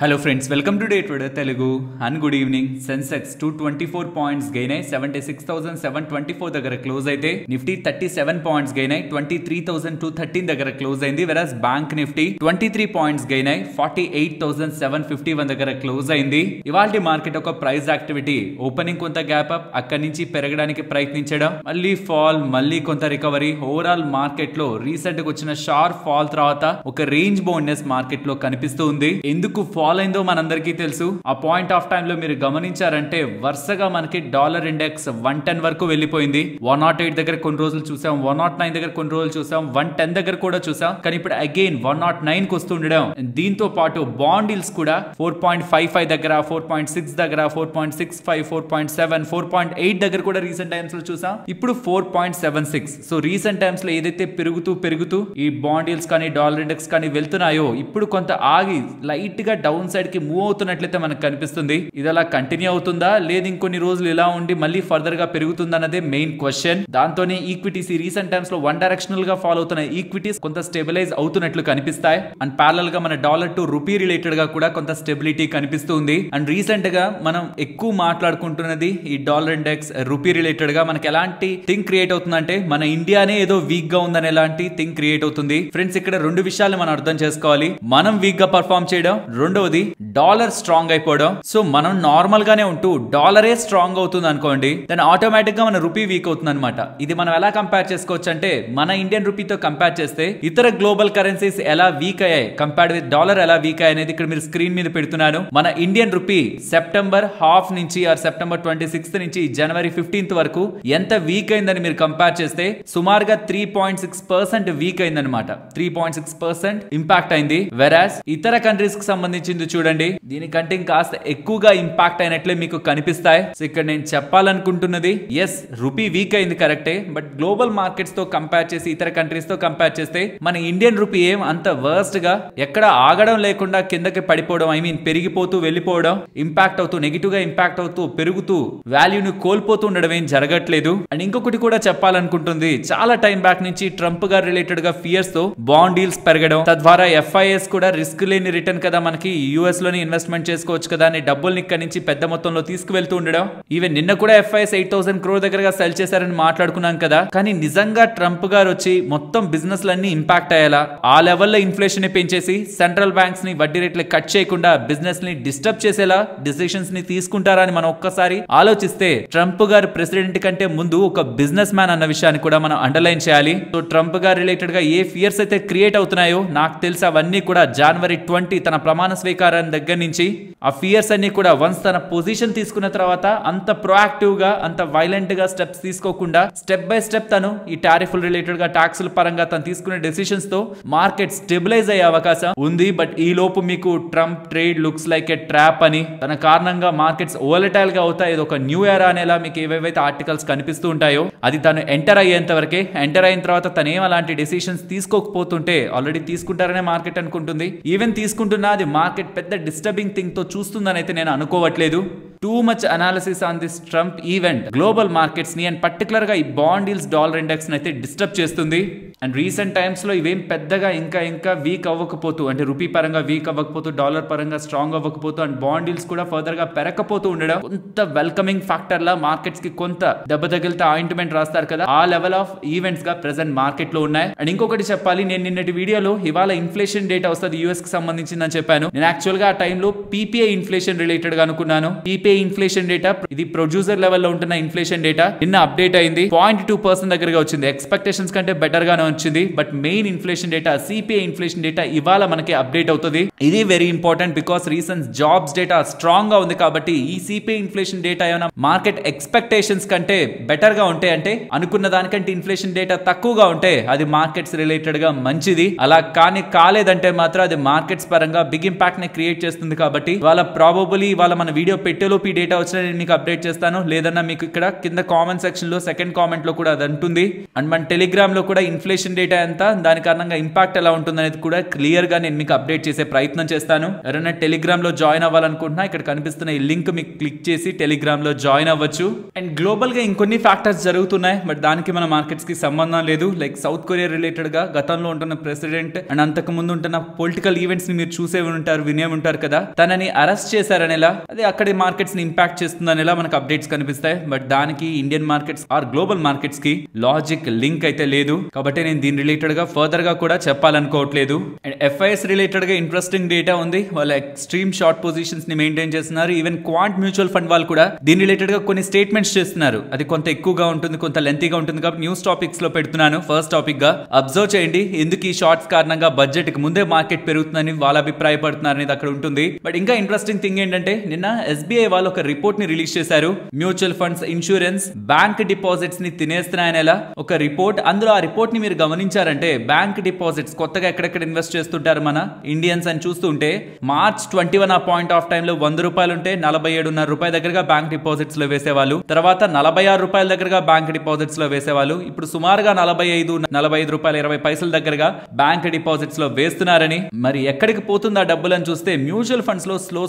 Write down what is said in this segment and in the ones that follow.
Hello friends, welcome to Day Trader Telugu and good evening. Sensex 224 points gain అయ్యి 76,724 దగ్గర close అయితే Nifty 37 points gain అయ్యి 23,213 దగ్గర close అయింది. వెరాస్ బ్యాంక్ నిఫ్టీ 23 పాయింట్స్ గెయిన్ అయ్యి 48,751 దగ్గర క్లోజ్ అయింది. ఇవాల్టి మార్కెట్ ఒక ప్రైస్ యాక్టివిటీ ఓపెనింగ్ కొంత గ్యాప్ అప్, అక్కడి నుంచి పెరగడానికి ప్రయత్నించడం, మళ్ళీ ఫాల్, మళ్ళీ కొంత రికవరీ. ఓవరాల్ మార్కెట్ లో రీసెంట్ గా వచ్చిన షార్ప్ ఫాల్ తర్వాత ఒక రేంజ్ బౌండ్నెస్ మార్కెట్ లో కనిపిస్తూ ఉంది. ఎందుకు ఫాల్ అయిందో మనందరికీ తెలుసు. ఆ పాయింట్ ఆఫ్ టైం లో మీరు గమనించారంటే వరుసగా మనకి డాలర్ ఇండెక్స్ 110 వరకు వెళ్ళిపోయింది. 108 దగ్గర కొన్ని రోజులు చూసాం, 109 దగ్గర కొన్ని రోజులు చూసాం, 110 దగ్గర కూడా చూసాం. కానీ ఇప్పుడు అగైన్ 109 కి వస్తుండడం, దీంతో పాటు బాండ్ ఈల్డ్స్ కూడా 4.55 దగ్గర, 4.6 దగ్గర, 4.65, 4.7, 4.8 దగ్గర కూడా రీసెంట్ టైమ్స్ లో చూసాం. ఇప్పుడు 4.76. సో రీసెంట్ టైమ్స్ లో ఏదైతే పెరుగుతూ ఈ బాండ్ ఈల్డ్స్ కానీ డాలర్ ఇండెక్స్ కానీ వెళ్తున్నాయో ఇప్పుడు కొంత ఆగి లైట్ గా డౌన్ సైడ్ కి మూవ్ అవుతున్నట్లయితే మనకు కనిపిస్తుంది. ఇది అలా కంటిన్యూ అవుతుందా, లేదు ఇంకొన్ని రోజులు ఇలా ఉండి మళ్ళీ ఫర్దర్ గా పెరుగుతుందా అన్నదే మెయిన్ క్వశ్చన్. దాంతోనే ఈక్విటీస్ రీసెంట్ టైమ్స్ లో వన్ డైరెక్షనల్ గా ఫాలో అవుతున్న ఈక్విటీస్ కొంత స్టెబిలైజ్ అవుతున్నట్లు కనిపిస్తాయి. అండ్ ప్యారలల్ గా మన డాలర్ టు రూపీ రిలేటెడ్ గా కూడా కొంత స్టెబిలిటీ కనిపిస్తుంది. అండ్ రీసెంట్ గా మనం ఎక్కువ మాట్లాడుకుంటున్నది ఈ డాలర్ ఇండెక్స్ రూపీ రిలేటెడ్ గా మనకి ఎలాంటి థింగ్ క్రియేట్ అవుతుందంటే మన ఇండియానే ఏదో వీక్ గా ఉందని ఎలాంటి థింగ్ క్రియేట్ అవుతుంది. ఫ్రెండ్స్, ఇక్కడ రెండు విషయాలు మనం అర్థం చేసుకోవాలి. మనం వీక్ గా పర్ఫార్మ్ చేయడం, రెండవది డాలర్ స్ట్రాంగ్ అయిపోవడం. సో మనం నార్మల్ గానే ఉంటూ డాలరే స్ట్రాంగ్ అవుతుంది అనుకోండి, దాని ఆటోమేటిక్ గా మన రూపీ వీక్ అవుతుంది అనమాట. ఇది మనం ఎలా కంపేర్ చేసుకోవచ్చు అంటే మన ఇండియన్ రూపీతో కంపేర్ చేస్తే ఇతర గ్లోబల్ కరెన్సీస్ ఎలా వీక్ అయ్యాయి కంపేర్డ్ విత్ డాలర్ ఎలా వీక్ అయ్యాయి అనేది ఇక్కడ మీరు స్క్రీన్ మీద పెడుతున్నాను. మన ఇండియన్ రూపీ సెప్టెంబర్ హాఫ్ నుంచి సెప్టెంబర్ 26 నుంచి జనవరి 15 వరకు ఎంత వీక్ అయిందని మీరు కంపేర్ చేస్తే సుమారుగా 3.6% వీక్ అయిందనమాట. 3.6% ఇంపాక్ట్ అయింది. వెరాస్ ఇతర కంట్రీస్ కి సంబంధించింది చూడండి, దీనికంటే ఇంకాస్త ఎక్కువగా ఇంపాక్ట్ అయినట్లే మీకు కనిపిస్తాయి. సో ఇక్కడ నేను చెప్పాలనుకుంటున్నది, ఎస్ రూపీ వీక్ అయింది కరెక్టే, బట్ గ్లోబల్ మార్కెట్స్ తో కంపేర్ చేసి ఇతర కంట్రీస్ తో కంపేర్ చేస్తే మన ఇండియన్ రూపీ ఏం అంత వర్స్ట్ గా ఎక్కడ ఆగడం లేకుండా కిందకి పడిపోవడం, ఐ మీన్ పెరిగిపోతూ వెళ్ళిపోవడం, ఇంపాక్ట్ అవుతూ నెగిటివ్ గా ఇంపాక్ట్ అవుతూ పెరుగుతూ వాల్యూని కోల్పోతూ ఉండడం ఏం జరగట్లేదు. అండ్ ఇంకొకటి కూడా చెప్పాలనుకుంటుంది, చాలా టైం బ్యాక్ నుంచి ట్రంప్ గారు రిలేటెడ్ గా ఫియర్స్ తో బాండ్ డీల్స్ పెరగడం, తద్వారా FIS కూడా రిస్క్ లేని రిటర్న్ కదా మనకి యుఎస్ లోని ఇన్వెస్ట్మెంట్ చేసుకోవచ్చు కదా అని డబ్బుల్ని ఇక్కడ నుంచి పెద్ద మొత్తంలో తీసుకువెళ్తూ ఉండడం. ఈవెన్ నిన్న కూడా FIS 8,000 crore దగ్గరగా సెల్ చేశారని మాట్లాడుకున్నాం కదా. కానీ నిజంగా ట్రంప్ గారు వచ్చి మొత్తం బిజినెస్ లన్నీ ఇంపాక్ట్ అయ్యేలా ఆ లెవెల్లో ఇన్ఫ్లేషన్ ని పెంచేసి సెంట్రల్ బ్యాంక్స్ ని వడ్డీ రేట్లు కట్ చేయకుండా బిజినెస్ ని డిస్టర్బ్ చేసేలా డిసిషన్స్ ని తీసుకుంటారా అని మనం ఒక్కసారి ఆలోచిస్తే ట్రంప్ గారు ప్రెసిడెంట్ కంటే ముందు ఒక బిజినెస్ మ్యాన్ అన్న విషయాన్ని కూడా మనం అండర్లైన్ చేయాలి. సో ట్రంప్ గారు రిలేటెడ్ గా ఏ ఫియర్స్ అయితే క్రియేట్ అవుతున్నాయో నాకు తెలిసి అవన్నీ కూడా జనవరి 20 తన ప్రమాణ స్వీకారం దగ్గర నుంచి ఆ ఫియర్స్ అన్ని కూడా వన్స్ తన పొజిషన్ తీసుకున్న తర్వాత అంత ప్రొయాక్టివ్ గా అంత వైలెంట్ గా స్టెప్స్ తీసుకోకుండా స్టెప్ బై స్టెప్ తను ఈ టారిఫ్ రిలేటెడ్ గా టాక్సుల పరంగా తను తీసుకునే డెసిషన్స్ తో మార్కెట్ స్టెబిలైజ్ అయ్యే అవకాశం ఉంది. బట్ ఈ లోపు మీకు ట్రంప్ ట్రేడ్ లుక్స్ లైక్ ఏ ట్రాప్ అని, తన కారణంగా మార్కెట్స్ ఓలటైల్ గా అవుతాయి, ఇది ఒక న్యూ ఎరా అనేలా మీకు ఏవేవైతే ఆర్టికల్స్ కనిపిస్తూ ఉంటాయో అది తను ఎంటర్ అయ్యేంత వరకే. ఎంటర్ అయిన తర్వాత తను ఏం అలాంటి డెసిషన్స్ తీసుకోకపోతుంటే ఆల్రెడీ తీసుకుంటారనే మార్కెట్ అనుకుంటుంది. ఈవెన్ తీసుకుంటున్నా అది మార్కెట్ పెద్ద డిస్టర్బింగ్ థింగ్ తో చూస్తుందని అయితే నేను అనుకోవట్లేదు. Too much analysis on this Trump event global markets ని అండ్ పర్టికులర్ గా ఈ బాండ్ ఈల్డ్స్ డాలర్ ఇండెక్స్ అయితే డిస్టర్బ్ చేస్తుంది. అండ్ రీసెంట్ టైమ్స్ లో ఇవేం పెద్దగా ఇంకా వీక్ అవ్వకపోతూ, అంటే రూపీ పరంగా వీక్ అవ్వకపోతూ, డాలర్ పరంగా స్ట్రాంగ్ అవ్వకపోతూ అండ్ బాండ్ ఈల్డ్స్ కూడా ఫర్దర్ గా పెరగకపోతూ ఉండడం కొంత వెల్కమింగ్ ఫ్యాక్టర్ లా మార్కెట్స్ కి కొంత దెబ్బ తగిలితే ఆయింట్మెంట్ రాస్తారు కదా, ఆ లెవెల్ ఆఫ్ ఈవెంట్స్ గా ప్రెసెంట్ మార్కెట్ లో ఉన్నాయి. అండ్ ఇంకొకటి చెప్పాలి, నేను నిన్నటి వీడియోలో ఇవాళ ఇన్ఫ్లేషన్ డేటా వస్తుంది యుఎస్ కి సంబంధించిందని చెప్పాను. నేను యాక్చువల్ గా ఆ టైంలో PPI ఇన్ఫ్లేషన్ రిలేటెడ్ గా అనుకున్నాను. PPI ఇన్ఫ్లేషన్ డేటా ఇది ప్రొడ్యూసర్ లెవెల్ లో ఉంటున్న ఇన్ఫ్లేషన్ డేటా నిన్న అప్డేట్ అయింది. 0.2% దగ్గరగా వచ్చింది. ఎక్స్పెక్టేషన్స్ కంటే బెటర్ గానే వచ్చింది. But main inflation data CPI inflation data ఇవాళ మనకి అప్డేట్ అవుతుంది. ఇది very important because recent jobs data strong గా ఉంది. కాబట్టి ఈ CPI ఇన్ఫ్లేషన్ డేటా ఏమైనా మార్కెట్ ఎక్స్పెక్టేషన్స్ కంటే బెటర్ గా ఉంటే, అంటే అనుకున్న దానికంటే ఇన్ఫ్లేషన్ డేటా తక్కువగా ఉంటే అది మార్కెట్స్ రిలేటెడ్ గా మంచిది. అలా కానీ కాలేదంటే మాత్రం అది మార్కెట్స్ పరంగా బిగ్ ఇంపాక్ట్ ని క్రియేట్ చేస్తుంది. కాబట్టి వాళ్ళ ప్రాబబులీ వాళ్ళ మన వీడియో పెట్టేలోపు ఈ డేటా వచ్చినా నేను మీకు అప్డేట్ చేస్తాను. లేదన్నా మీకు ఇక్కడ కింద కామెంట్ సెక్షన్ లో సెకండ్ కామెంట్ లో కూడా అది ఉంటుంది. అండ్ మన టెలిగ్రామ్ లో కూడా ఇన్ఫ్లేషన్ ఇన్ఫ్లేషన్ డేటా ఎంత, దాని కారణంగా ఇంపాక్ట్ ఎలా ఉంటుంది అనేది కూడా క్లియర్ గా నేను మీకు అప్డేట్ చేసే ప్రయత్నం చేస్తాను. ఎవరైనా టెలిగ్రామ్ లో జాయిన్ అవ్వాలనుకుంటున్నా ఇక్కడ కనిపిస్తున్న ఈ లింక్ మీకు క్లిక్ చేసి టెలిగ్రామ్ లో జాయిన్ అవ్వచ్చు. అండ్ గ్లోబల్ గా ఇంకొన్ని ఫ్యాక్టర్స్ జరుగుతున్నాయి, బట్ దానికి మన మార్కెట్స్ కి సంబంధం లేదు. లైక్ సౌత్ కొరియా రిలేటెడ్ గా గతంలో ఉంటున్న ప్రెసిడెంట్ అండ్ అంతకు ముందు ఉంటున్న పొలిటికల్ ఈవెంట్స్ ని మీరు చూసే ఉంటారు, వినే ఉంటారు కదా, తనని అరెస్ట్ చేశారనేలా, అది అక్కడి మార్కెట్స్ ని ఇంపాక్ట్ చేస్తుందనేలా మనకు అప్డేట్స్ కనిపిస్తాయి. బట్ దానికి Indian markets or global markets కి లాజిక్ లింక్ అయితే లేదు, కాబట్టి నేను దీని రిలేటెడ్ గా ఫర్దర్ గా కూడా చెప్పాలనుకోవట్లేదు. అండ్ ఎఫ్ఐఎస్ రిలేటెడ్ గా ఇంట్రెస్టింగ్ డేటా ఉంది. వాళ్ళ ఎక్స్ట్రీమ్ షార్ట్ పొజిషన్స్ ని మెయింటైన్ చేస్తున్నారు. ఈవెన్ క్వాంట్ మ్యూచువల్ ఫండ్ వాళ్ళు కూడా దీని రిలేటెడ్ గా కొన్ని స్టేట్మెంట్స్ చేస్తున్నారు. అది కొంత ఎక్కువగా ఉంటుంది, కొంత లెంతీగా ఉంటుంది, కాబట్టి న్యూస్ టాపిక్స్ లో పెడుతున్నాను. ఫస్ట్ టాపిక్ గా అబ్జర్వ్ చేయండి, ఎందుకు ఈ షార్ట్స్ కారణంగా బడ్జెట్ కి ముందే మార్కెట్ పెరుగుతుందని వాళ్ళ అభిప్రాయపడుతున్నారు అనేది అక్కడ ఉంటుంది. బట్ ఇంకా ఇంట్రెస్టింగ్ థింగ్ ఏంటంటే, నిన్న ఎస్బీఐ వాళ్ళు ఒక రిపోర్ట్ ని రిలీజ్ చేశారు. Mutual funds, insurance, bank deposits ని తినేస్తున్నాయనేలా ఒక రిపోర్ట్. అందులో ఆ రిపోర్ట్ ని మీరు గమనించారంటే, బ్యాంక్ డిపాజిట్స్ కొత్తగా ఎక్కడెక్కడ ఇన్వెస్ట్ చేస్తుంటారు మన ఇండియన్స్ అని చూస్తుంటే, మార్చ్ 21 ఆ పాయింట్ ఆఫ్ టైమ్ లో 100 రూపాయలు ఉంటే 47.5 రూపాయల దగ్గరగా బ్యాంక్ డిపాజిట్స్ లో వేసేవాళ్ళు. తర్వాత 46 రూపాయల దగ్గరగా బ్యాంక్ డిపాజిట్స్ లో వేసేవాళ్ళు. ఇప్పుడు సుమారుగా 45 రూపాయల 20 పైసల దగ్గరగా బ్యాంక్ డిపాజిట్స్ లో వేస్తున్నారని. మరి ఎక్కడికి పోతుంది ఆ డబ్బులని చూస్తే, మ్యూచువల్ ఫండ్స్ లో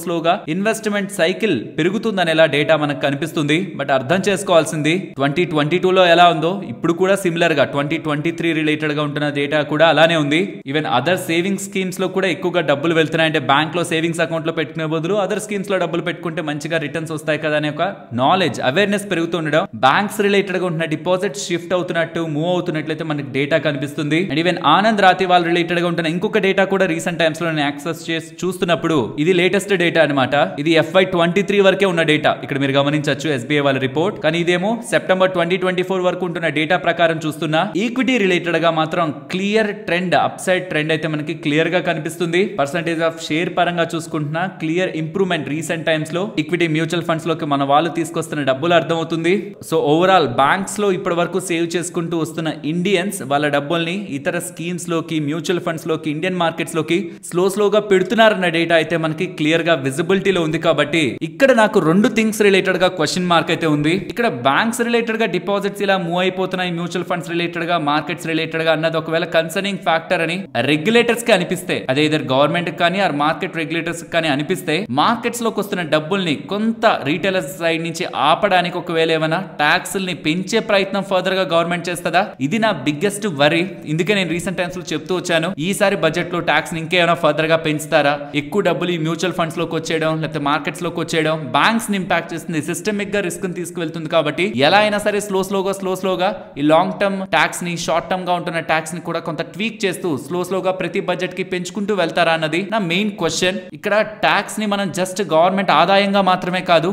స్లోగా ఇన్వెస్ట్మెంట్ సైకిల్ పెరుగుతుందనేలా డేటా మనకు కనిపిస్తుంది. బట్ అర్థం చేసుకోవాల్సింది, 2022లో ఎలా ఉందో ఇప్పుడు కూడా సిమిలర్ గా 2023 రిలేటెడ్ గా ఉంటున్న డేటా కూడా అలానే ఉంది. ఈవెన్ అదర్ సేవింగ్స్ స్కీమ్స్ లో కూడా ఎక్కువగా డబ్బులు వెళ్తున్నాయి. అంటే బ్యాంక్ లో సేవింగ్స్ అకౌంట్ లో పెట్టుకునే బదులు అదర్ స్కీమ్స్ లో డబ్బులు పెట్టుకుంటే మంచిగా రిటర్న్స్ వస్తాయి కదా అనే ఒక నాలెడ్జ్, అవేర్నెస్ పెరుగుతుండడం, బ్యాంక్స్ రిలేటెడ్ గా ఉంటున్న డిపాజిట్ షిఫ్ట్ అవుతున్నట్టు, మూవ్ అవుతున్నట్లయితే మనకి డేటా కనిపిస్తుంది. అండ్ ఈవెన్ ఆనంద్ రాతివాల్ రిలేటెడ్ గా ఉంటున్న ఇంకొక డేటా కూడా రీసెంట్ టైమ్స్ లో నేను యాక్సెస్ చేసి చూస్తున్నప్పుడు, ఇది లేటెస్ట్ డేటా అనమాట. ఇది FY23 వరకే ఉన్న డేటా ఇక్కడ మీరు గమనించవచ్చు, ఎస్బీఐ వాళ్ళ రిపోర్ట్. కానీ ఇదేమో సెప్టెంబర్ 2024 వరకు ఉంటున్న డేటా ప్రకారం చూస్తున్నా, ఈక్విటీ రిలేటెడ్ గా మాత్రం clear trend, up side trend అయితే మనకి క్లియర్ గా కనిపిస్తుంది. పర్సంటేజ్ ఆఫ్ షేర్ పరంగా చూసుకుంటున్నా క్లియర్ ఇంప్రూవ్మెంట్ రీసెంట్ టైమ్స్ లో ఈక్విటీ మ్యూచువల్ ఫండ్స్ లోకి మన వాళ్ళు తీసుకొస్తున్న డబ్బులు అర్థమవుతుంది. సో ఓవరాల్ బ్యాంక్స్ లో ఇప్పటి వరకు సేవ్ చేసుకుంటూ వస్తున్న ఇండియన్స్ వాళ్ళ డబ్బుల్ని ఇతర స్కీమ్స్ లోకి, మ్యూచువల్ ఫండ్స్ లోకి, ఇండియన్ మార్కెట్స్ లోకి స్లోగా పెడుతున్నారన్న డేటా అయితే మనకి క్లియర్ గా విజిబిలిటీలో ఉంది. కాబట్టి ఇక్కడ నాకు రెండు థింగ్స్ రిలేటెడ్ గా క్వశ్చన్ మార్క్ అయితే ఉంది. ఇక్కడ బ్యాంక్స్ రిలేటెడ్ గా డిపాజిట్స్ ఇలా మూవ్ అయిపోతున్నాయి, మ్యూచువల్ ఫండ్స్ రిలేటెడ్ గా, మార్కెట్స్ రిలేటెడ్ గా అన్నది ఒకవేళ కన్సర్నింగ్ ఫ్యాక్టర్ అని రెగ్యులేటర్స్ కి అనిపిస్తే, అదే ఇదర్ గవర్నమెంట్ కానీ ఆర్ మార్కెట్ రెగ్యులేటర్స్ కానీ అనిపిస్తే, మార్కెట్స్ లోకి వస్తున్న డబ్బుల్ని కొంత రీటైలర్స్ సైడ్ నుంచి ఆపడానికి ఒకవేళ ఏమైనా ట్యాక్స్ ని పెంచే ప్రయత్నం ఫర్దర్ గా గవర్నమెంట్ చేస్తుందా? ఇది నా బిగ్గెస్ట్ వరీ. ఇందుకే నేను రీసెంట్ టైమ్స్ లో చెప్తూ వచ్చాను, ఈసారి బడ్జెట్ లో ట్యాక్స్ ఇంకేమైనా ఫర్దర్ గా పెంచుతారా, ఎక్కువ డబ్బులు ఈ మ్యూచువల్ ఫండ్స్ లోకి వచ్చేయడం లేకపోతే మార్కెట్స్ లోకి వచ్చేయడం బ్యాంక్స్ ని ఇంపాక్ట్ చేస్తుంది, సిస్టమిక్ గా రిస్క్ ని తీసుకువెళ్తుంది. కాబట్టి ఎలా అయినా సరే స్లోగా ఈ లాంగ్ టర్మ్ ట్యాక్స్ ని, షార్ట్ టర్మ్ గా ఉంటున్న ట్యాక్స్ ని కూడా కొంత ట్వీక్ చేస్తూ స్లోగా ప్రతి బడ్జెట్ కి పెంచుకుంటూ వెళ్తారా అన్నది నా మెయిన్ క్వశ్చన్. ఇక్కడ ట్యాక్స్ ని మనం జస్ట్ గవర్నమెంట్ ఆదాయంగా మాత్రమే కాదు,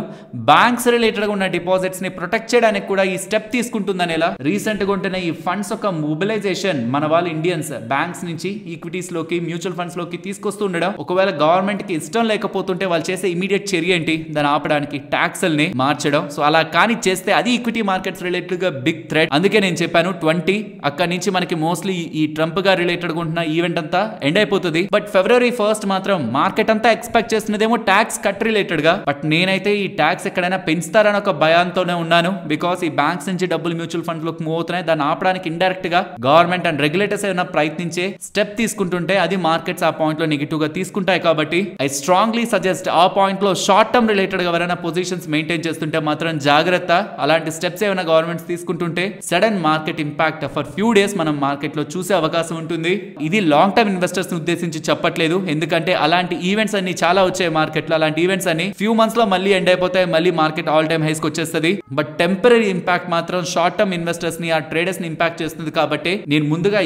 బ్యాంక్స్ రిలేటెడ్ గా ఉన్న డిపాజిట్స్ ని ప్రొటెక్ట్ చేయడానికి కూడా ఈ స్టెప్ తీసుకుంటుందనేలా రీసెంట్ గా ఉంటున్న ఈ ఫండ్స్ ఒక మొబిలైజేషన్ మన వాళ్ళు ఇండియన్స్ బ్యాంక్స్ నుంచి ఈక్విటీస్ లోకి, మ్యూచువల్ ఫండ్స్ లోకి తీసుకొస్తూ ఉండడం, ఒకవేళ గవర్నమెంట్ కి ఇష్టం లేకపోతుంటే వాళ్ళు చేసే ఇమీడియట్ చర్య ఏంటి, దాన్ని ఆపడానికి ట్యాక్స్ల్ని మార్చడం. సో అలా కానీ చేస్తే అది ఈక్విటీ మార్కెట్స్ రిలేటెడ్ గా బిగ్ థ్రెట్. అందుకే నేను చెప్పాను 20 అక్కడి నుంచి మనకి మోస్ట్లీ ఈ ట్రంప్ గా రిలేటెడ్ గా ఉంటున్న ఈవెంట్ అంతా ఎండ్ అయిపోతుంది. బట్ February 1st మాత్రం మార్కెట్ అంతా ఎక్స్పెక్ట్ చేస్తున్నదేమో ట్యాక్స్ కట్ రిలేటెడ్ గా. బట్ నేనైతే ఈ ట్యాక్స్ ఎక్కడైనా పెంచుతారని ఒక భయాంతోనే ఉన్నాను. బికాస్ ఈ బ్యాంక్స్ నుంచి డబ్బులు మ్యూచువల్ ఫండ్స్ లోకి మూవ్ అవుతున్నాయి, దాన్ని ఆపడానికి ఇండైరెక్ట్ గా గవర్నమెంట్ అండ్ రెగ్యులేటర్స్ ఏమైనా ప్రయత్నించే స్టెప్ తీసుకుంటుంటే అది మార్కెట్స్ ఆ పాయింట్ లో నెగిటివ్ గా తీసుకుంటాయి. కాబట్టి ఐ స్ట్రాంగ్లీ సజెస్ట్ ఆ పాయింట్ లో షార్ట్ టర్మ్ రిలేటెడ్ గా ఎవరైనా పొజిషన్స్ మెయింటైన్ చేస్తుంటే మాత్రం జాగ్రత్త. అలాంటి స్టెప్స్ ఏమైనా గవర్నమెంట్స్ తీసుకుంటుంటే sudden market impact for few days మనం మార్కెట్ లో చూసే అవకాశం ఉంటుంది. ఇది లాంగ్ టర్మ్ ఇన్వెస్టర్స్ ని ఉద్దేశించి చెప్పట్లేదు, ఎందుకంటే అలాంటి ఈవెంట్స్ అన్ని చాలా వచ్చాయి మార్కెట్ లో. అలాంటి ఈవెంట్స్ అన్ని ఫ్యూ మంత్స్ లో మళ్ళీ ఎండ్ అయిపోతాయి, మళ్ళీ మార్కెట్ ఆల్ టైమ్ హైస్ కి వచ్చేస్తుంది. బట్ టెంపరీ ఇంపాక్ట్ మాత్రం షార్ట్ టర్మ్ ఇన్వెస్టర్స్ ని, ఆ ట్రేడర్స్ ని ఇంపాక్ట్ చేస్తుంది. కాబట్టి నేను ముందుగా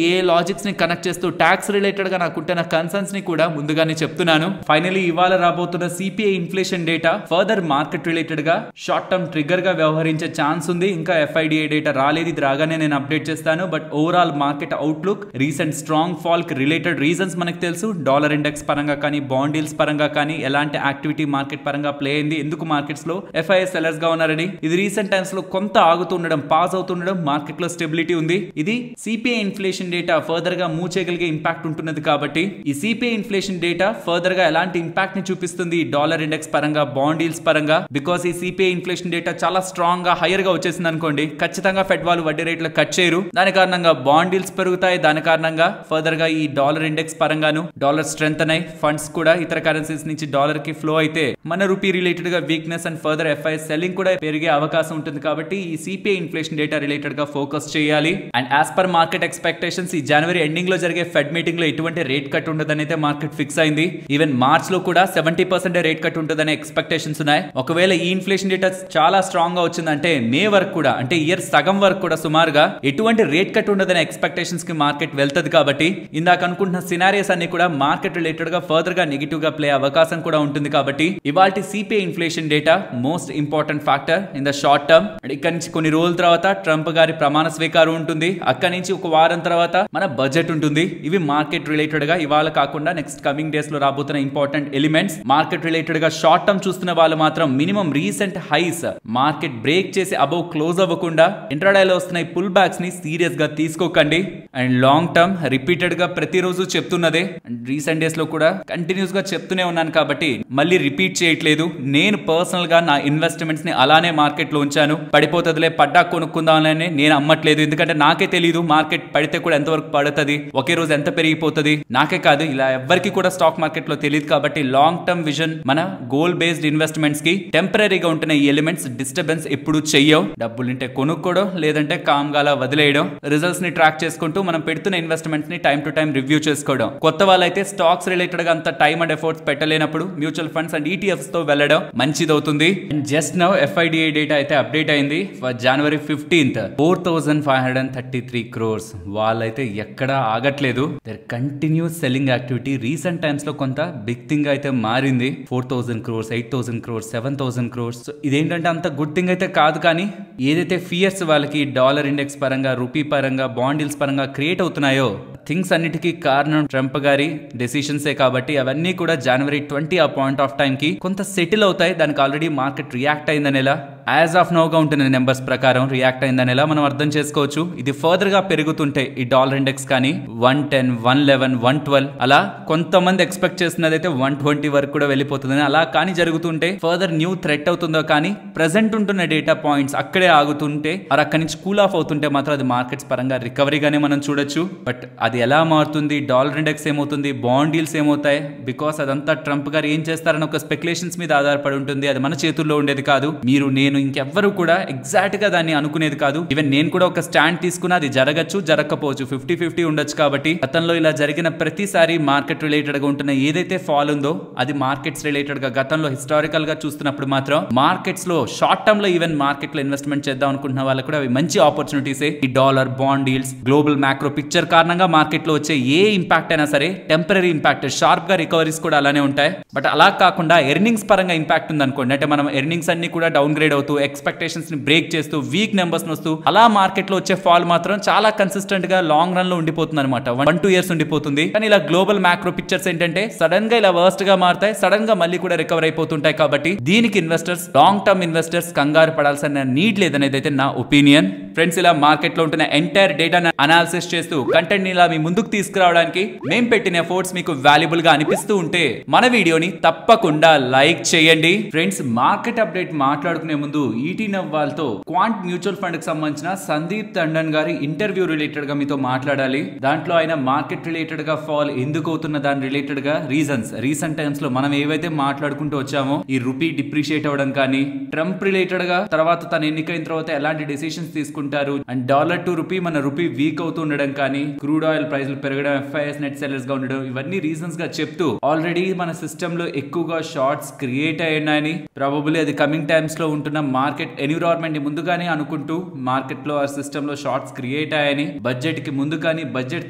ఏ లాజిక్స్ ని కనెక్ట్ చేస్తూ ట్యాక్స్ రిలేటెడ్ గా నాకుంటున్న కన్సర్న్స్ ని కూడా ముందుగానే చెప్తున్నాను. ఫైనలీ ఇవాళ రాబోతున్న CPI inflation data further market related గా షార్ట్ టర్మ్ ట్రిగ్గర్ గా వ్యవహరించే ఛాన్స్ ఉంది. ఇంకా FIDA డేటా రాలేదు, ఇది రాగానే నేను అప్డేట్ చేస్తాను. But overall market outlook, recent strong fall కి రిలేటెడ్ రీజన్స్ మనకు తెలుసు. డాలర్ ఇండెక్స్ పరంగా కానీ, బాండ్ డీల్స్ పరంగా కానీ ఎలాంటి యాక్టివిటీ మార్కెట్ పరంగా ప్లే అయింది, ఎందుకు మార్కెట్స్ లో FIS సెల్లర్స్ గా ఉన్నారని, ఇది రీసెంట్ టైమ్స్ లో కొంత ఆగుతుండడం, పాజ్ అవుతుండడం, మార్కెట్ లో స్టెబిలిటీ ఉంది. ఇది సిపిఐ ఇన్ఫ్లేషన్ డేటా ఫర్దర్ గా మూవ్ చేయగలిగే ఇంపాక్ట్ ఉంటున్నది. కాబట్టి ఈ సిపిఐ ఇన్ఫ్లేషన్ డేటా ఫర్దర్ గా ఎలాంటి ఇంపాక్ట్ ని చూపిస్తుంది డాలర్ ఇండెక్స్ పరంగా, బాండ్ డీల్స్ పరంగా. బికాస్ ఈ సిపిఐ ఇన్ఫ్లేషన్ డేటా చాలా స్ట్రాంగ్ గా హైయర్ గా వచ్చేసింది అనుకోండి, ఖచ్చితంగా ఫెడ్ వాళ్ళు వడ్డీ రేట్లు కట్ చేయరు. చేయరు. దాని కారణంగా బాండ్ డీల్స్ పెరుగుతాయి. దాని కారణంగా ఫర్దర్ గా ఈ డాలర్ ఇండెక్స్ పరంగాను డాలర్ స్ట్రెంత్ అయి ఫండ్స్ కూడా ఇతర కరెన్సీస్ నుంచి డాలర్ కి ఫ్లో అయితే మన రూపీ రిలేటెడ్ గా weakness and further f i selling కూడా పెరిగే అవకాశం ఉంటుంది. కాబట్టి ఈ సిపిఐ ఇన్ఫ్లేషన్ డేటా రిలేటెడ్ గా ఫోకస్ చేయాలి. And as per market expectations ఈ జనవరి ఎండింగ్ లో జరిగే ఫెడ్ మీటింగ్ లో ఎటువంటి రేట్ కట్ ఉండదని అయితే మార్కెట్ ఫిక్స్ అయింది. ఈవెన్ మార్చ్ లో కూడా 70% రేట్ కట్ ఉంటుందనే ఎక్స్పెక్టేషన్స్ ఉన్నాయి. ఒకవేళ ఈ ఇన్ఫ్లేషన్ డేటా చాలా స్ట్రాంగ్ గా వచ్చిందంటే మే వరకు కూడా అంటే ఇయర్ సగం వరకు కూడా సుమారుగా ఎటువంటి రేట్ కట్ ఉండదనే ఎక్స్పెక్టేషన్స్ కి మార్కెట్ వెళ్తది. కాబట్టి ఇందాక అనుకుంటున్న సినారియోస్ అన్ని కూడా మార్కెట్ రిలేటెడ్ గా ఫర్దర్ గా నెగిటివ్ గా ప్లే అవకాశం కూడా ఉంటుంది. కాబట్టి ఇవాల్టి CPI inflation data most important factor in the short term. ఇక్కడ నుంచి కొన్ని రోజుల తర్వాత ట్రంప్ గారి ప్రమాణ స్వీకారం ఉంటుంది. అక్కడి నుంచి ఒక వారం తర్వాత మన బడ్జెట్ ఉంటుంది. ఇవి మార్కెట్ రిలేటెడ్ గా ఇవాళ కాకుండా నెక్స్ట్ కమింగ్ డేస్ లో రాబోతున్న ఇంపార్టెంట్ ఎలిమెంట్స్. మార్కెట్ రిలేటెడ్ గా షార్ట్ టర్మ్ చూస్తున్న వాళ్ళు మాత్రం minimum recent highs market break చేసి అబౌవ్ క్లోజ్ అవ్వకుండా ఇంట్రాడేలో వస్తున్న పుల్ బ్యాక్స్ ని సీరియస్ గా తీసుకోకండి. అండ్ లాంగ్ టర్మ్ రిపీటెడ్ గా ప్రతిరోజు చెప్తున్నదే అండ్ రీసెంట్ డేస్ లో కూడా కంటిన్యూస్ గా చెప్తూనే ఉన్నాను కాబట్టి మళ్ళీ రిపీట్ చేయట్లేదు. నేను పర్సనల్ గా నా ఇన్వెస్ట్మెంట్స్ ని అలానే మార్కెట్ లో ఉంచాను. పడిపోతుందిలే పడ్డా కొనుక్కుందామని నేను అమ్మట్లేదు. ఎందుకంటే నాకే తెలియదు మార్కెట్ పడితే కూడా ఎంతవరకు పడుతుంది, ఒకే రోజు ఎంత పెరిగిపోతుంది. నాకే కాదు ఇలా ఎవరికి కూడా స్టాక్ మార్కెట్ లో తెలియదు. కాబట్టి లాంగ్ టర్మ్ విజన్ మన గోల్ బేస్డ్ ఇన్వెస్ట్మెంట్స్ కి టెంపరీగా ఉంటున్న ఈ ఎలిమెంట్స్ డిస్టర్బెన్స్ ఎప్పుడు చెయ్యవు. డబ్బులుంటే కొనుక్కోవడం లేదంటే కామ్ గా వదిలేయడం. రిజల్ట్స్ ని ట్రాక్ చేసుకుంటూ మనం పెడుతున్న ఇన్వెస్ట్మెంట్స్ ని టైం టు టైం రివ్యూ చేసుకోవడం. కొత్త వాళ్ళైతే స్టాక్స్ రిలేటెడ్ గా అంత టైం అండ్ ఎఫర్ట్స్ పెట్టలేనప్పుడు మ్యూచువల్ ఫండ్స్ అండ్ ఈటీఎఫ్స్ తో వెళ్ళడం మంచిదవుతుంది. జస్ట్ నౌ ఎఫ్ఐడిఐ డేటా అయితే అప్డేట్ అయింది ఫర్ జనవరి 15th 4533 crores. వాళ్ళైతే ఎక్కడా ఆగట్లేదు. Their continuous selling activity recent times లో కొంత బిగ్ థింగ్ అయితే మారింది. 4000 crores, 8000 crores, 7000 crores. సో ఇదేంటంటే అంత గుడ్ థింగ్ అయితే కాదు. కానీ ఏదైతే ఫియర్స్ వాళ్ళకి డాలర్ ఇండెక్స్ పరంగా రూపీ పరంగా బాండ్ డీల్స్ పరంగా క్రియేట్ అవుతున్నాయో థింగ్స్ అన్నిటికీ కారణం ట్రంప్ గారి డెసిషన్సే. కాబట్టి అవన్నీ కూడా జనవరి 20 ఆ పాయింట్ ఆఫ్ టైం కి కొంత సెటిల్ అవుతాయి. దానికి ఆల్రెడీ మార్కెట్ రియాక్ట్ అయిందనేలా యాజ్ ఆఫ్ నౌగా ఉంటున్న నెంబర్స్ ప్రకారం రియాక్ట్ అయిందనేలా మనం అర్థం చేసుకోవచ్చు. ఇది ఫర్దర్ గా పెరుగుతుంటే ఈ డాలర్ ఇండెక్స్ కానీ 110, 111, 112 అలా కొంతమంది ఎక్స్పెక్ట్ చేస్తున్నది అయితే 120 వరకు కూడా వెళ్ళిపోతుందని. అలా కానీ జరుగుతుంటే ఫర్దర్ న్యూ థ్రెట్ అవుతుందో. కానీ ప్రెసెంట్ ఉంటున్న డేటా పాయింట్స్ అక్కడే ఆగుతుంటే আর అక్కడి నుంచి కూల్ ఆఫ్ అవుతుంటే మాత్రం అది మార్కెట్స్ పరంగా రికవరీగానే మనం చూడొచ్చు. బట్ అది ఎలా మారుతుంది, డాలర్ ఇండెక్స్ ఏమవుతుంది, బాండ్ డీల్స్ ఏమవుతాయి, బికాస్ అదంతా ట్రంప్ గారు ఏం చేస్తారని ఒక స్పెక్యులేషన్స్ మీద ఆధారపడి ఉంటుంది. అది మన చేతుల్లో ఉండేది కాదు. మీరు నేను ఇంకెవ్వరు కూడా ఎగ్జాక్ట్ గా దాన్ని అనుకునేది కాదు. ఈవెన్ నేను కూడా ఒక స్టాండ్ తీసుకున్నా అది జరగచ్చు జరగకపోవచ్చు, 50-50 ఉండొచ్చు. కాబట్టి గతంలో ఇలా జరిగిన ప్రతిసారి మార్కెట్ రిలేటెడ్ గా ఉంటున్న ఏదైతే ఫాల్ ఉందో అది మార్కెట్స్ రిలేటెడ్ గా గతంలో హిస్టారికల్ గా చూస్తున్నప్పుడు మాత్రం మార్కెట్స్ లో షార్ట్ టర్మ్ లో ఈవెన్ మార్కెట్ లో ఇన్వెస్ట్మెంట్ చేద్దాం అనుకుంటున్న వాళ్ళకి కూడా అవి మంచి ఆపర్చునిటీసే. ఈ dollar bond deals global macro picture కారణంగా మార్కెట్ లో వచ్చే ఏ ఇంపాక్ట్ అయినా సరే టెంపరీ ఇంపాక్ట్, షార్ప్ గా రికవరీస్ కూడా అలానే ఉంటాయి. బట్ అలా కాకుండా ఎర్నింగ్స్ పరంగా ఇంపాక్ట్ ఉంది అనుకోండి, అంటే మనం ఎర్నింగ్స్ అన్ని కూడా డౌన్ గ్రేడ్ అవుతూ ఎక్స్పెక్టేషన్స్ ని బ్రేక్ చేస్తూ వీక్ నెంబర్స్ వస్తూ అలా మార్కెట్ లో వచ్చే ఫాల్ మాత్రం చాలా కన్సిస్టెంట్ గా లాంగ్ రన్ లో ఉండిపోతుంది అనమాట. 1-2 years ఉండిపోతుంది. కానీ ఇలా గ్లోబల్ మ్యాక్రో పిక్చర్స్ ఏంటంటే సడన్ గా ఇలా వర్స్ట్ గా మారుతాయి, సడన్ గా మళ్ళీ కూడా రికవర్ అయిపోతుంటాయి. కాబట్టి దీనికి ఇన్వెస్టర్స్, లాంగ్ టర్మ్ ఇన్వెస్టర్స్ కంగారు పడాల్సిన నీడ్ లేదనేది అయితే నా ఒపీనియన్. ఫ్రెండ్స్, ఇలా మార్కెట్ లో ఉంటున్న ఎంటైర్ డేటా అనాలిసిస్ చేస్తూ కంటెంట్ ఇలా మీ ముందుకు తీసుకురావడానికి మేము పెట్టిన ఎఫర్ట్స్ మీకు వాల్యుబుల్ గా అనిపిస్తూ ఉంటే మన వీడియోని తప్పకుండా లైక్ చేయండి. ఫ్రెండ్స్, మార్కెట్ అప్డేట్ మాట్లాడుకునే ముందు ఈటీ నవ్వాల్తో క్వాంట్ మ్యూచువల్ ఫండ్ కి సంబంధించిన సందీప్ టండన్ గారి ఇంటర్వ్యూ రిలేటెడ్ గా మీతో మాట్లాడాలి. దాంట్లో ఆయన మార్కెట్ రిలేటెడ్ గా ఫాల్ ఎందుకు అవుతున్న దాని రిలేటెడ్ గా రీజన్స్, రీసెంట్ టైమ్స్ లో మనం ఏవైతే మాట్లాడుకుంటూ వచ్చామో ఈ రూపీ డిప్రిషియేట్ అవ్వడం కానీ, ట్రంప్ రిలేటెడ్ గా తర్వాత తను ఎన్నికైన తర్వాత ఎలాంటి డెసిషన్స్ తీసుకుంటారు, అండ్ డాలర్ టు రూపీ మన రూపీ వీక్ అవుతూ ఉండడం కానీ, క్రూడ్ ఆయిల్ ప్రైస్లు పెరగడం, ఎఫ్ఐఎస్ నెట్ సెల్లర్స్ గా ఉండడం, ఇవన్నీ రీజన్స్ గా చెప్తూ ఆల్రెడీ మన సిస్టమ్ లో ఎక్కువగా షార్ట్స్ క్రియేట్ అయ్యాయని, ప్రాబబ్లీ అది కమింగ్ టైమ్స్ లో ఉంటున్న మార్కెట్ ఎన్విరాన్మెంట్ ని ముందుగానే అనుకుంటూ మార్కెట్ లో ఆ సిస్టమ్ లో షార్ట్స్ క్రియేట్ అయ్యాయని, బడ్జెట్ కి ముందు కానీ బడ్జెట్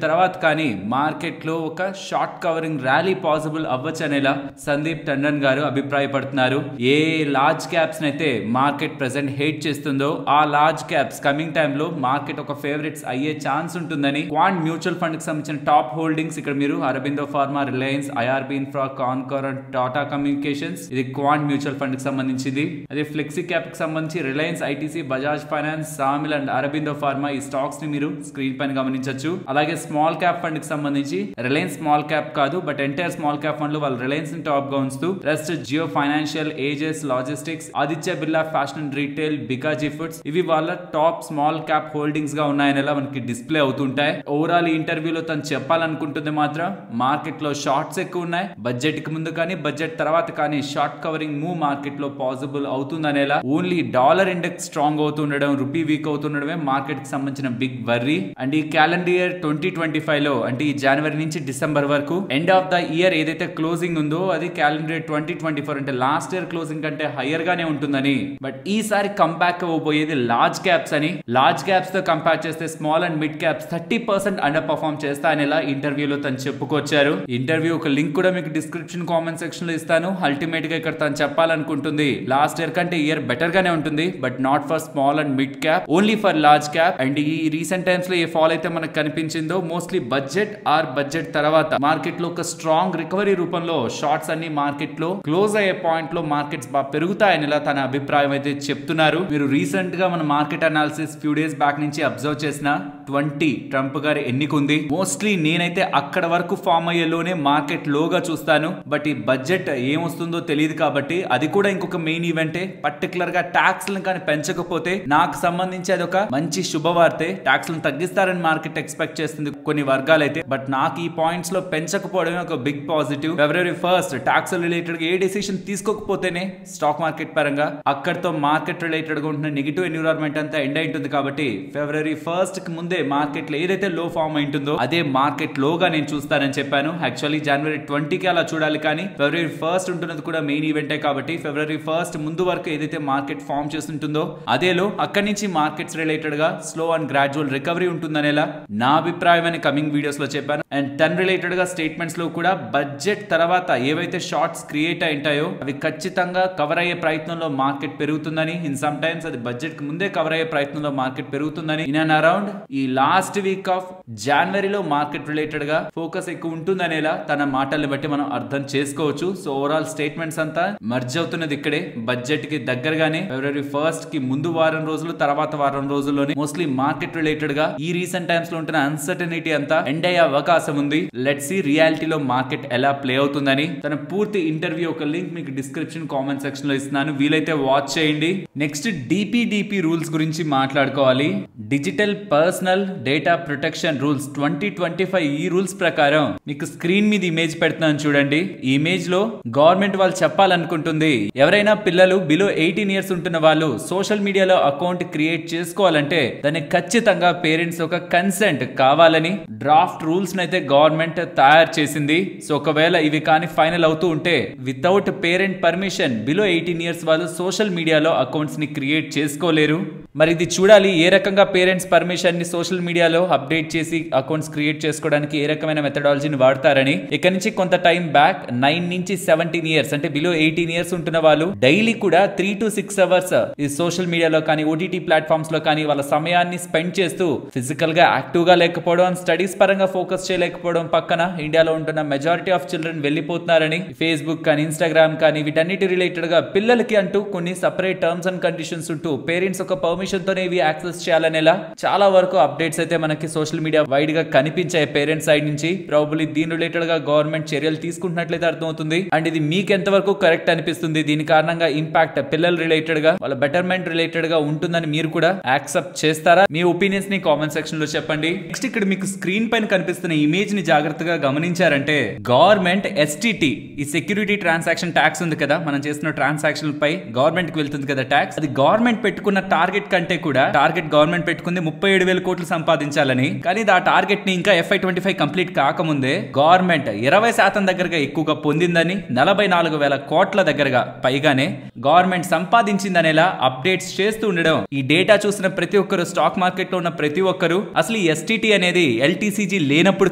తర్వాత కానీ మార్కెట్ లో ఒక షార్ట్ కవరింగ్ ర్యాలీ పాసిబుల్ అవ్వచ్చు అనేలా సందీప్ టండన్ గారు అభిప్రాయపడుతున్నారు. ఏ లార్జ్ క్యాప్స్ అయితే మార్కెట్ ప్రెసెంట్ హేట్ చేస్తుందో ఆ లార్జ్ క్యాప్స్ కమింగ్ టైమ్ లో మార్కెట్ ఒక ఫేవరెట్స్ అయ్యే ఛాన్స్ ఉంటుందని క్వాంట్ మ్యూచువల్ ఫండ్ కి సంబంధించిన టాప్ హోల్డింగ్స్ ఇక్కడ మీరు Aurobindo pharma, Reliance, IRB infra, conquer, Tata communications, ఇది క్వాంట్ మ్యూచువల్ ఫండ్ కి సంబంధించింది. అదే ఫ్లెక్సీ క్యాప్ క్యాప్ కి సంబంధించి Reliance ITC, Bajaj finance, sawmill and Aurobindo pharma ఈ స్టాక్స్ ని మీరు స్క్రీన్ పైన గమనించవచ్చు. అలాగే స్మాల్ క్యాప్ ఫండ్ కి సంబంధించి రిలయన్స్ స్మాల్ క్యాప్ కాదు but entire small cap fund లో వాళ్ళు రిలయన్స్ ని టాప్ గా ఉంచుతూ rest Jio financial, Aegis logistics, Aditya Birla fashion and retail, Bikaji foods ఇవి వాళ్ళ టాప్ స్మాల్ క్యాప్ హోల్డింగ్స్ గా ఉన్నాయని మనకి డిస్ప్లే అవుతుంటాయి. ఓవరాల్ ఈ ఇంటర్వ్యూలో తను చెప్పాలనుకుంటుంది మాత్రం మార్కెట్ లో షార్ట్స్ ఎక్కువ ఉన్నాయి. బడ్జెట్ కి ముందు కానీ బడ్జెట్ తర్వాత కానీ షార్ట్ కవరింగ్ మూవ్ మార్కెట్ లో పాసిబుల్ అవుతుందనేలా ఓన్లీ డాలర్ ఇండెక్స్ స్ట్రాంగ్ అవుతుండడం, రూపీ వీక్ అవుతుండడమే మార్కెట్ కి సంబంధించిన బిగ్ వర్రీ. అండ్ ఈ క్యాలెండర్ ఇయర్ 2025 లో అంటే ఈ జనవరి నుంచి డిసెంబర్ వరకు ఎండ్ ఆఫ్ ద ఇయర్ ఏదైతే క్లోజింగ్ ఉందో అది క్యాలెండర్ ఇయర్ 2024 అంటే లాస్ట్ ఇయర్ క్లోజింగ్ కంటే హైయర్ గానే ఉంటుందని, బట్ ఈసారి కంబ్యాక్ అవ్వబోయేది లార్జ్ క్యాప్స్ అని. లార్జ్ క్యాప్స్ తో కంపేర్ చేస్తే small and mid caps 30% under perform చేస్తాయనేలా ఇంటర్వ్యూలో తను చెప్పుకొచ్చారు. ఇంటర్వ్యూ ఒక లింక్ కూడా మీకు డిస్క్రిప్షన్ కామెంట్ సెక్షన్ లో ఇస్తాను. అల్టిమేట్ గా ఇక్కడ తను చెప్పాలనుకుంటుంది లాస్ట్ ఇయర్ కంటే ఇయర్ బెటర్ గానే ఉంటుంది but not for small and mid cap, only for large cap. And ఈ రీసెంట్ టైమ్స్ లో ఏ ఫాల్ అయితే మనకు కనిపించిందో మోస్ట్లీ బడ్జెట్ ఆర్ బడ్జెట్ తర్వాత మార్కెట్ లో ఒక స్ట్రాంగ్ రికవరీ రూపంలో షార్ట్స్ అన్ని మార్కెట్ లో క్లోజ్ అయ్యే పాయింట్ లో మార్కెట్స్ బాగా పెరుగుతాయనిలా తన అభిప్రాయం అయితే చెప్తున్నారు. మీరు రీసెంట్ గా మన market analysis few days back నుంచి అబ్జర్వ్ చేసిన 20 ట్రంప్ గారి ఎన్నిక ఉంది. మోస్ట్లీ నేనైతే అక్కడ వరకు ఫామ్ అయ్యేలోనే మార్కెట్ లోగా చూస్తాను. బట్ ఈ బడ్జెట్ ఏమొస్తుందో తెలియదు కాబట్టి అది కూడా ఇంకొక మెయిన్ ఈవెంటే. పర్టికులర్ గా ట్యాక్స్ లను కానీ పెంచకపోతే నాకు సంబంధించి అది ఒక మంచి శుభవార్తే. ట్యాక్స్ లను తగ్గిస్తారని మార్కెట్ ఎక్స్పెక్ట్ చేస్తుంది కొన్ని వర్గాలైతే, బట్ నాకు ఈ పాయింట్స్ లో పెంచకపోవడమే ఒక big positive. February 1st tax related ఏ డెసిషన్ తీసుకోకపోతేనే స్టాక్ మార్కెట్ పరంగా అక్కడతో మార్కెట్ రిలేటెడ్ గా ఉంటున్న నెగిటివ్ ఎన్విరాన్మెంట్ అంతా ఎండ్ అయింటుంది. కాబట్టి February 1st కి ముందే మార్కెట్ లో ఏదైతే లో ఫామ్ అయింటుందో అదే మార్కెట్ లోగా నేను చూస్తానని చెప్పాను. యాక్చువల్లీ January 20 కి అలా చూడాలి కానీ February 1st ఉంటున్నది కూడా మెయిన్ ఈవెంటే కాబట్టి February 1st ముందు వరకు ఏదైతే మార్కెట్ ఫామ్ చేస్తుంటుందో అదే లో అక్కడి నుంచి మార్కెట్స్ రిలేటెడ్ గా స్లో అండ్ గ్రాడ్యువల్ రికవరీ ఉంటుందనేలా నా అభిప్రాయం అని కమింగ్ వీడియోస్ లో చెప్పాను. అండ్ టన్ రిలేటెడ్ గా స్టేట్మెంట్స్ లో కూడా బడ్జెట్ తర్వాత ఏవైతే షార్ట్స్ క్రియేట్ అయింటాయో అవి ఖచ్చితంగా కవర్ అయ్యే ప్రయత్నంలో మార్కెట్ పెరుగుతుందని, ఇన్ సమ్ టైమ్స్ అది బడ్జెట్ కి ముందే కవర్ అయ్యే ప్రయత్నంలో మార్కెట్ పెరుగుతుందని, ఇన్ అండ్ అరౌండ్ ఈ లాస్ట్ వీక్ ఆఫ్ జనవరిలో మార్కెట్ రిలేటెడ్ గా ఫోకస్ ఎక్కువ ఉంటుందనేలా తన మాటల్ని బట్టి మనం అర్థం చేసుకోవచ్చు. సో ఓవరాల్ స్టేట్మెంట్స్ అంతా మర్జ్ అవుతున్నది ఇక్కడే. బడ్జెట్ కి దగ్గరగానే February 1st కి ముందు వారం రోజులు తర్వాత వారం రోజుల్లోనే మోస్ట్లీ మార్కెట్ రిలేటెడ్ గా ఈ రీసెంట్ టైమ్స్ లో ఉంటున్న అన్సర్టనిటీ అంతా ఎండ్ అయ్యే అవకాశం ఉంది. లెట్స్ సీ రియాలిటీలో మార్కెట్ ఎలా ప్లే అవుతుందని. తన పూర్తి ఇంటర్వ్యూ ఒక లింక్ మీకు డిస్క్రిప్షన్ కామెంట్ సెక్షన్ లో ఇస్తున్నాను, వీలైతే వాచ్ చేయండి. నెక్స్ట్ డిపిడిపి రూల్స్ గురించి మాట్లాడుకోవాలి. Digital personal data protection rules 2025. ఈ రూల్స్ ప్రకారం మీకు స్క్రీన్ మీద ఇమేజ్ పెడుతున్నాను చూడండి. ఈ ఇమేజ్ లో గవర్నమెంట్ వాళ్ళు చెప్పాలనుకుంటుంది ఎవరైనా పిల్లలు బిలో 18 years ఉంటున్న వాళ్ళు సోషల్ మీడియాలో అకౌంట్ క్రియేట్ చేసుకోవాలంటే దానికి ఖచ్చితంగా పేరెంట్స్ ఒక కన్సెంట్ కావాలని డ్రాఫ్ట్ రూల్స్ అయితే గవర్నమెంట్ తయారు చేసింది. సో ఒకవేళ ఇవి కానీ ఫైనల్ అవుతూ ఉంటే without parent permission below 18 years వాళ్ళు సోషల్ మీడియాలో అకౌంట్స్ ని క్రియేట్ చేసుకోలేరు. మరి ఇది చూడాలి ఏ రకంగా పేరెంట్స్ పర్మిషన్ ని సోషల్ మీడియాలో అప్డేట్ చేసి అకౌంట్స్ క్రియేట్ చేసుకోవడానికి ఏ రకమైన మెథడాలజీని వాడతారని. ఇక్కడ నుంచి కొంత టైం బ్యాక్ 9 నుంచి 17 years అంటే బిలో 18 years ఉంటున్న వాళ్ళు డైలీ కూడా 3 to 6 hours ఈ సోషల్ మీడియాలో కానీ ఓటీటీ ప్లాట్ఫామ్స్ లో కానీ వాళ్ళ సమయాన్ని స్పెండ్ చేస్తూ ఫిజికల్ గా యాక్టివ్ గా లేకపోవడం, స్టడీస్ పరంగా ఫోకస్ చేయలేకపోవడం పక్కన ఇండియాలో ఉంటున్న మెజారిటీ ఆఫ్ చిల్డ్రన్ వెళ్లిపోతున్నారని. ఫేస్బుక్ కానీ ఇన్స్టాగ్రామ్ కానీ వీటన్నిటి రిలేటెడ్ గా పిల్లలకి అంటూ కొన్ని సపరేట్ టర్మ్స్ అండ్ కండిషన్స్ ఉంటూ పేరెంట్స్ ఒక పర్మిషన్ తోనే ఇవి యాక్సెస్ చేయాలనేలా చాలా వరకు అప్డేట్స్ అయితే మనకి సోషల్ మీడియా వైడ్ గా కనిపించాయి పేరెంట్స్ సైడ్ నుంచి. ప్రాబబ్లీ దీని రిలేటెడ్ గా గవర్నమెంట్ చర్యలు తీసుకుంటున్నట్లయితే అర్థమవుతుంది. అండ్ ఇది మీకు ఎంతవరకు కరెక్ట్ అనిపిస్తుంది, దీని కారణంగా ఇంపాక్ట్ పిల్లల రిలేటెడ్ గా వాళ్ళ బెటర్మెంట్ రిలేటెడ్ గా ఉంటుందని మీరు కూడా యాక్సెప్ట్ చేస్తారా? మీ ఒపీనియన్స్ ని కామెంట్ సెక్షన్ లో చెప్పండి. నెక్స్ట్ ఇక్కడ మీకు స్క్రీన్ పైన కనిపిస్తున్న ఇమేజ్ ని జాగ్రత్తగా గమనించారంటే గవర్నమెంట్ ఎస్టిటి ఈ సెక్యూరిటీ ట్రాన్సాక్షన్ ట్యాక్స్ ఉంది కదా, మనం చేస్తున్న ట్రాన్సాక్షన్ పై గవర్నమెంట్ కి వెళ్తుంది కదా ట్యాక్స్, అది గవర్నమెంట్ పెట్టుకున్న టార్గెట్ కంటే కూడా టార్గెట్ గవర్నమెంట్ పెట్టుకుంది 37,000 కోట్లు సంపాదించాలని. కానీ ఆ టార్గెట్ ని ఇంకా FY25 కంప్లీట్ కాకముందే గవర్నమెంట్ 20% దగ్గరగా ఎక్కువగా పొందిందని, 44,000 కోట్ల దగ్గరగా పైగానే గవర్నమెంట్ సంపాదించిందనేలా అప్డేట్స్ చేస్తూ ఉండడం. ఈ డేటా చూసిన ప్రతి ఒక్కరు, స్టాక్ మార్కెట్ లో ఉన్న ప్రతి ఒక్కరు అసలు ఈ ఎస్టిటి అనేది ఎల్టీసీజీ లేనప్పుడు